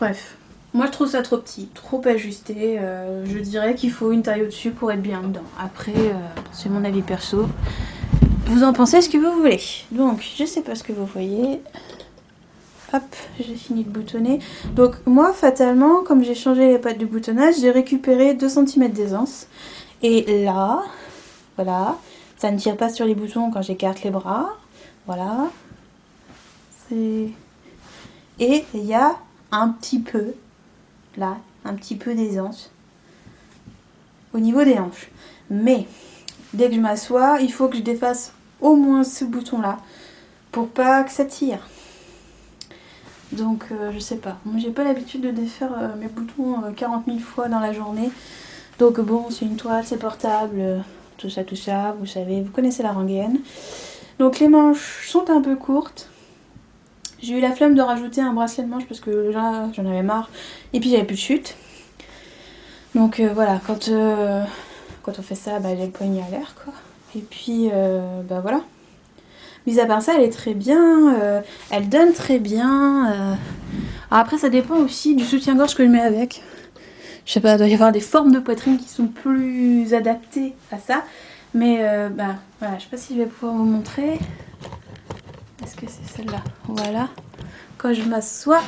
Bref, moi je trouve ça trop petit, trop ajusté, je dirais qu'il faut une taille au-dessus pour être bien dedans. Après c'est mon avis perso, vous en pensez ce que vous voulez. Donc je sais pas ce que vous voyez. Hop, j'ai fini de boutonner. Donc moi, fatalement, comme j'ai changé les pattes de boutonnage, j'ai récupéré 2 cm d'aisance. Et là, voilà, ça ne tire pas sur les boutons quand j'écarte les bras. Voilà. Et il y a un petit peu, là, un petit peu d'aisance au niveau des hanches. Mais, dès que je m'assois, il faut que je défasse au moins ce bouton-là pour pas que ça tire. Donc je sais pas, moi j'ai pas l'habitude de défaire mes boutons 40 000 fois dans la journée. Donc bon, c'est une toile, c'est portable, tout ça, vous savez, vous connaissez la rengaine. Donc les manches sont un peu courtes. J'ai eu la flemme de rajouter un bracelet de manche parce que j'en avais marre. Et puis j'avais plus de chute. Donc voilà, quand on fait ça, bah, j'ai le poignet à l'air, quoi. Et puis bah voilà. Mis à part ça, elle est très bien, elle donne très bien. Alors après, ça dépend aussi du soutien-gorge que je mets avec. Je sais pas, il doit y avoir des formes de poitrine qui sont plus adaptées à ça. Mais bah voilà, je sais pas si je vais pouvoir vous montrer. Est-ce que c'est celle-là? Voilà. Quand je m'assois,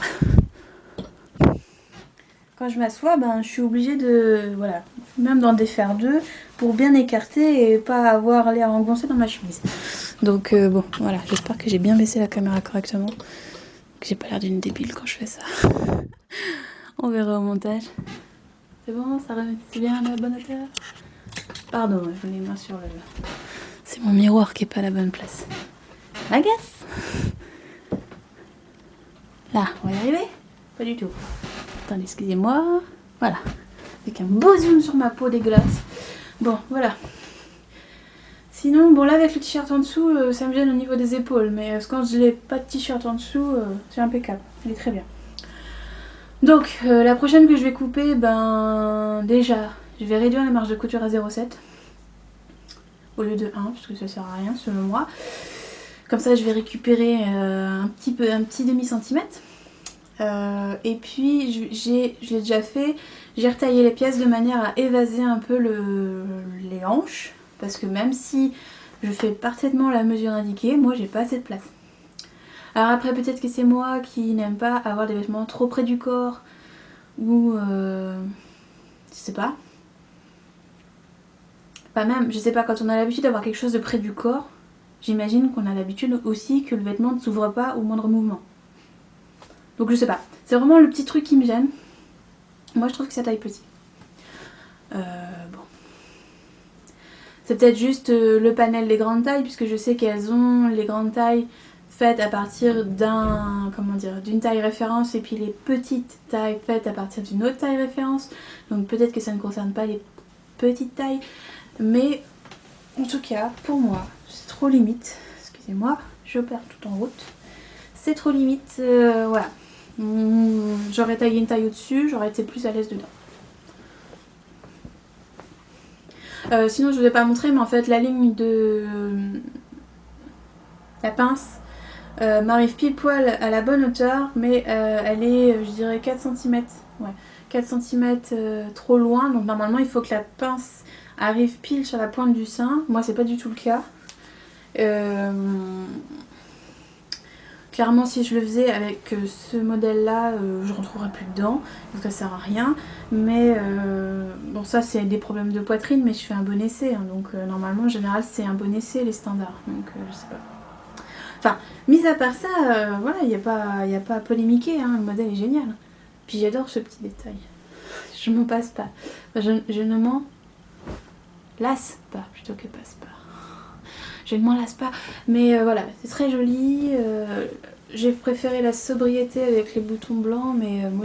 ben, je suis obligée de, voilà, même d'en défaire 2 pour bien écarter et pas avoir l'air engoncé dans ma chemise. Donc bon, voilà, j'espère que j'ai bien baissé la caméra correctement. que j'ai pas l'air d'une débile quand je fais ça. On verra au montage. C'est bon, ça remet bien à la bonne hauteur. Pardon, je mets les mains sur le... C'est mon miroir qui est pas à la bonne place. Agace. Là, on va y arriver? Pas du tout. Attendez, excusez-moi. Voilà. Avec un beau zoom sur ma peau dégueulasse. Bon, voilà. Sinon, bon là avec le t-shirt en dessous, ça me gêne au niveau des épaules. Mais quand je n'ai pas de t-shirt en dessous, c'est impeccable. Il est très bien. Donc, la prochaine que je vais couper, ben déjà, je vais réduire la marge de couture à 0,7 au lieu de 1, parce que ça sert à rien selon moi. Comme ça, je vais récupérer un petit demi-centimètre. Et puis, je l'ai déjà fait, j'ai retaillé les pièces de manière à évaser un peu les hanches. Parce que même si je fais parfaitement la mesure indiquée, moi j'ai pas assez de place. Alors après peut-être que c'est moi qui n'aime pas avoir des vêtements trop près du corps. Ou je sais pas. Pas même, je sais pas, quand on a l'habitude d'avoir quelque chose de près du corps, j'imagine qu'on a l'habitude aussi que le vêtement ne s'ouvre pas au moindre mouvement. Donc je sais pas. C'est vraiment le petit truc qui me gêne. Moi je trouve que ça taille petit. Bon. C'est peut-être juste le panel des grandes tailles, puisque je sais qu'elles ont les grandes tailles faites à partir d'une taille référence, et puis les petites tailles faites à partir d'une autre taille référence. Donc peut-être que ça ne concerne pas les petites tailles. Mais en tout cas, pour moi, c'est trop limite. Excusez-moi, je perds tout en route. C'est trop limite, voilà. J'aurais taillé une taille au-dessus, j'aurais été plus à l'aise dedans. Sinon je ne vous ai pas montré, mais en fait la ligne de la pince m'arrive pile poil à la bonne hauteur, mais elle est, je dirais, 4 cm. Ouais, 4 cm trop loin, donc normalement il faut que la pince arrive pile sur la pointe du sein. Moi c'est pas du tout le cas. Clairement si je le faisais avec ce modèle là, je ne retrouverais plus dedans, donc ça sert à rien. Mais bon, ça c'est des problèmes de poitrine, mais je fais un bon essai, hein, donc normalement en général c'est un bon essai les standards, donc je sais pas. Enfin, mis à part ça, voilà, il n'y a pas à polémiquer, hein, le modèle est génial. Puis j'adore ce petit détail. Je m'en passe pas. Enfin, je ne m'en lasse pas, plutôt que passe pas. Je ne m'en lasse pas, mais voilà, c'est très joli. J'ai préféré la sobriété avec les boutons blancs, mais moi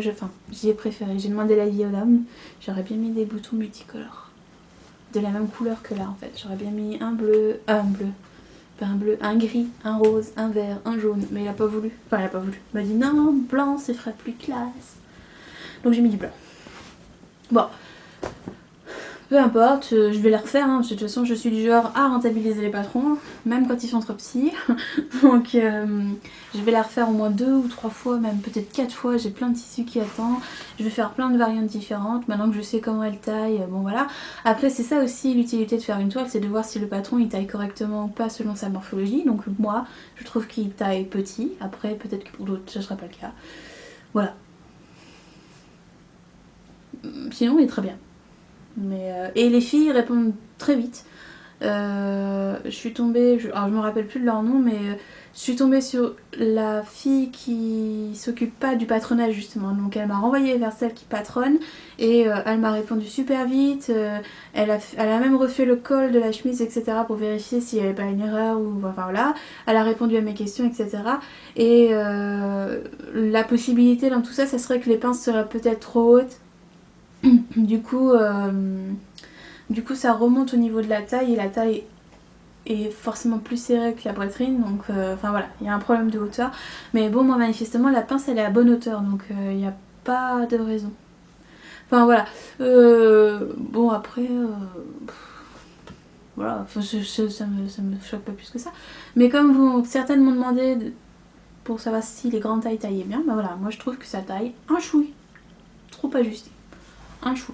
j'y ai préféré. J'ai demandé l'avis aux dames, j'aurais bien mis des boutons multicolores. De la même couleur que là en fait. J'aurais bien mis un bleu, un gris, un rose, un vert, un jaune, mais il a pas voulu. Enfin, il a pas voulu. Il m'a dit non, blanc, c'est ferait plus classe. Donc j'ai mis du blanc. Bon, peu importe, je vais les refaire, hein, parce que de toute façon je suis du genre à rentabiliser les patrons, même quand ils sont trop petits. Donc je vais la refaire au moins 2 ou 3 fois, même peut-être 4 fois, j'ai plein de tissus qui attendent. Je vais faire plein de variantes différentes, maintenant que je sais comment elle taille, bon voilà. Après c'est ça aussi l'utilité de faire une toile, c'est de voir si le patron il taille correctement ou pas selon sa morphologie. Donc moi je trouve qu'il taille petit, après peut-être que pour d'autres ce ne sera pas le cas. Voilà. Sinon il est très bien. Mais, et les filles répondent très vite. Je suis tombée, alors je me rappelle plus de leur nom, mais je suis tombée sur la fille qui s'occupe pas du patronage justement. Donc elle m'a renvoyée vers celle qui patronne et elle m'a répondu super vite. Elle a même refait le col de la chemise, etc. pour vérifier s'il n'y avait pas une erreur ou enfin voilà. Elle a répondu à mes questions, etc. Et la possibilité dans tout ça, ça serait que les pinces seraient peut-être trop hautes. Du coup, ça remonte au niveau de la taille et la taille est forcément plus serrée que la poitrine, donc enfin voilà, il y a un problème de hauteur. Mais bon, moi manifestement la pince elle est à bonne hauteur, donc il n'y a pas de raison. Enfin voilà, bon après, voilà, ça me choque pas plus que ça. Mais comme certaines m'ont demandé pour savoir si les grandes tailles taillaient bien, bah voilà, moi je trouve que ça taille un chouille, trop ajusté. Un chou.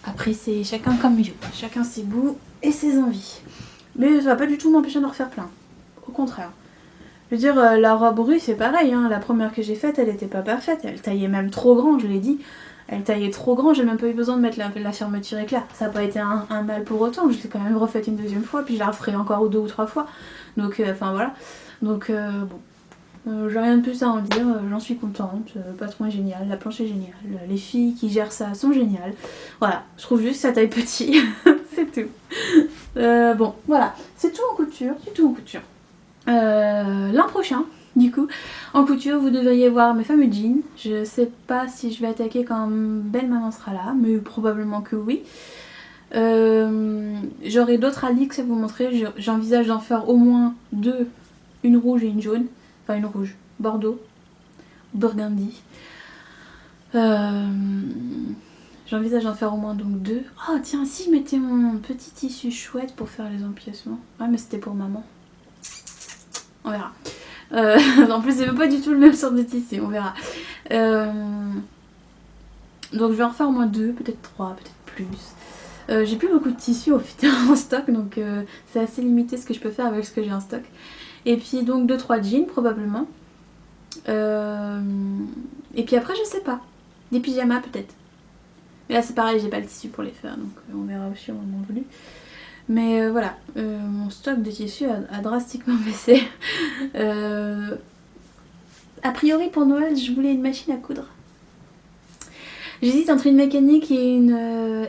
Après c'est chacun comme il veut, chacun ses goûts et ses envies. Mais ça va pas du tout m'empêcher d'en refaire plein. Au contraire. Je veux dire, la robe rue c'est pareil, hein. La première que j'ai faite elle était pas parfaite, elle taillait même trop grand, je l'ai dit. Elle taillait trop grand, j'ai même pas eu besoin de mettre la fermeture éclair. Ça n'a pas été un mal pour autant, je l'ai quand même refaite une deuxième fois, puis je la referai encore 2 ou 3 fois. Donc enfin voilà. Donc bon. J'ai rien de plus à en dire, j'en suis contente, le patron est génial, la planche est géniale, les filles qui gèrent ça sont géniales. Voilà, je trouve juste sa taille petit, c'est tout. Bon, voilà, c'est tout en couture, c'est tout en couture. L'an prochain, du coup, en couture, vous devriez voir mes fameux jeans. Je sais pas si je vais attaquer quand belle maman sera là, mais probablement que oui. J'aurai d'autres alix à vous montrer, j'envisage d'en faire au moins 2, une rouge et une jaune. Enfin une rouge, Bordeaux, Burgundy. J'envisage d'en faire au moins donc 2. Oh tiens, si je mettais mon petit tissu chouette pour faire les empiècements. Ouais mais c'était pour maman. On verra. En plus c'est pas du tout le même sorte de tissu, on verra. Donc je vais en faire au moins 2, peut-être 3, peut-être plus. J'ai plus beaucoup de tissu au final en stock, donc c'est assez limité ce que je peux faire avec ce que j'ai en stock. Et puis donc 2-3 jeans probablement. Et puis après je sais pas. Des pyjamas peut-être. Mais là c'est pareil, j'ai pas le tissu pour les faire, donc on verra aussi au moment voulu. Mais voilà, mon stock de tissu a drastiquement baissé. A priori pour Noël je voulais une machine à coudre. J'hésite entre une mécanique et une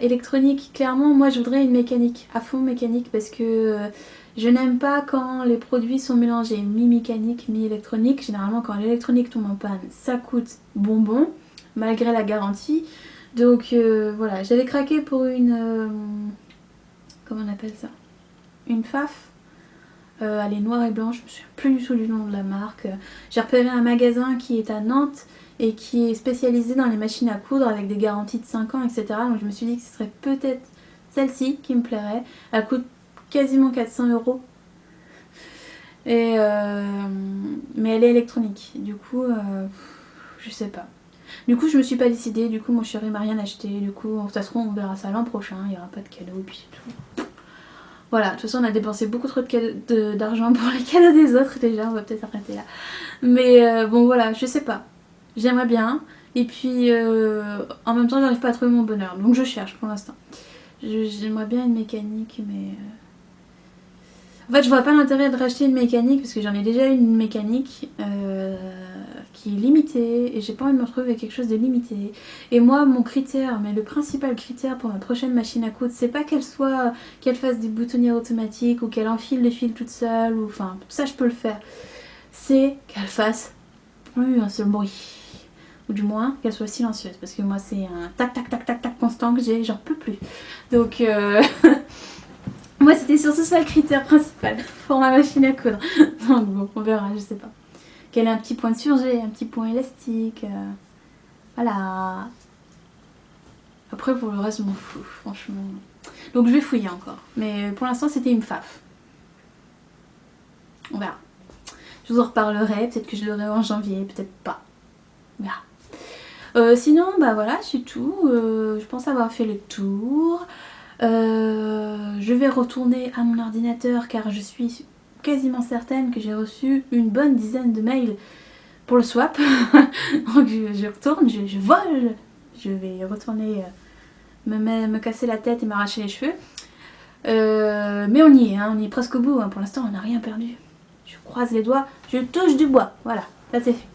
électronique. Clairement moi je voudrais une mécanique, à fond mécanique, parce que je n'aime pas quand les produits sont mélangés, mi-mécanique, mi-électronique. Généralement quand l'électronique tombe en panne, ça coûte bonbon, malgré la garantie. Donc voilà, j'avais craqué pour une... comment on appelle ça? Une faf. Elle est noire et blanche, je me souviens plus du tout du nom de la marque. J'ai repéré un magasin qui est à Nantes et qui est spécialisé dans les machines à coudre avec des garanties de 5 ans, etc. Donc je me suis dit que ce serait peut-être celle-ci qui me plairait. Elle coûte quasiment 400 €. Et mais elle est électronique. Du coup, je sais pas. Du coup, je me suis pas décidée. Du coup, mon chéri m'a rien acheté. Du coup, ça se trouve, on verra ça l'an prochain. Il y aura pas de cadeau et puis c'est tout. Voilà, de toute façon, on a dépensé beaucoup trop d'argent pour les cadeaux des autres déjà. On va peut-être arrêter là. Mais bon, voilà, je sais pas. J'aimerais bien. Et puis, en même temps, j'arrive pas à trouver mon bonheur. Donc, je cherche pour l'instant. J'aimerais bien une mécanique, mais... En fait, je vois pas l'intérêt de racheter une mécanique parce que j'en ai déjà une mécanique qui est limitée et j'ai pas envie de me retrouver avec quelque chose de limité. Et moi, mon critère, mais le principal critère pour ma prochaine machine à coudre, c'est pas qu'elle fasse des boutonnières automatiques ou qu'elle enfile les fils toute seule, ou enfin, ça je peux le faire. C'est qu'elle fasse plus un seul bruit. Ou du moins qu'elle soit silencieuse parce que moi c'est un tac tac tac tac tac constant que j'ai, j'en peux plus. Donc moi c'était surtout ça le critère principal pour ma machine à coudre. Donc bon, on verra, je sais pas. Qu'elle ait un petit point de surjet, un petit point élastique. Voilà. Après pour le reste je m'en fous, franchement. Donc je vais fouiller encore. Mais pour l'instant c'était une faf. On verra. Je vous en reparlerai, peut-être que je l'aurai en janvier, peut-être pas. On verra. Sinon, bah voilà, c'est tout. Je pense avoir fait le tour. Je vais retourner à mon ordinateur car je suis quasiment certaine que j'ai reçu une bonne dizaine de mails pour le swap. Donc je retourne, je vole. Je vais retourner me casser la tête et m'arracher les cheveux. Mais on y est, hein, on y est presque au bout. Hein. Pour l'instant, on n'a rien perdu. Je croise les doigts, je touche du bois. Voilà, ça c'est fait.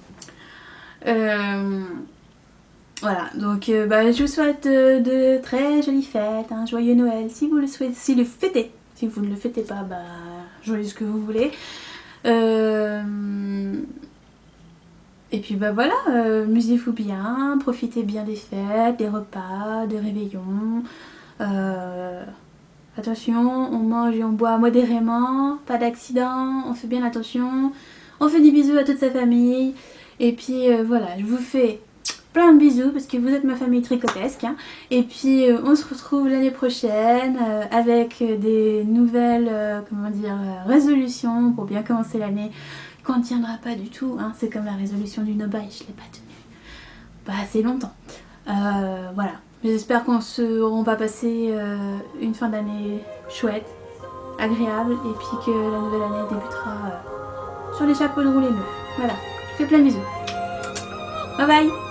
Voilà, donc bah, je vous souhaite de très jolies fêtes, un joyeux Noël, si vous le souhaitez, si le fêtez. Si vous ne le fêtez pas, bah, joyeux ce que vous voulez. Et puis bah voilà, musez-vous bien, profitez bien des fêtes, des repas, des réveillons. Attention, on mange et on boit modérément, pas d'accident, on fait bien attention. On fait des bisous à toute sa famille. Et puis voilà, je vous fais plein de bisous parce que vous êtes ma famille tricotesque. Hein. Et puis on se retrouve l'année prochaine avec des nouvelles comment dire, résolutions pour bien commencer l'année. Qu'on ne tiendra pas du tout. Hein. C'est comme la résolution du no-buy, je ne l'ai pas tenue. Pas assez longtemps. Voilà. J'espère qu'on va passer une fin d'année chouette, agréable, et puis que la nouvelle année débutera sur les chapeaux de roue les nœuds. Voilà, je vous fais plein de bisous. Bye bye.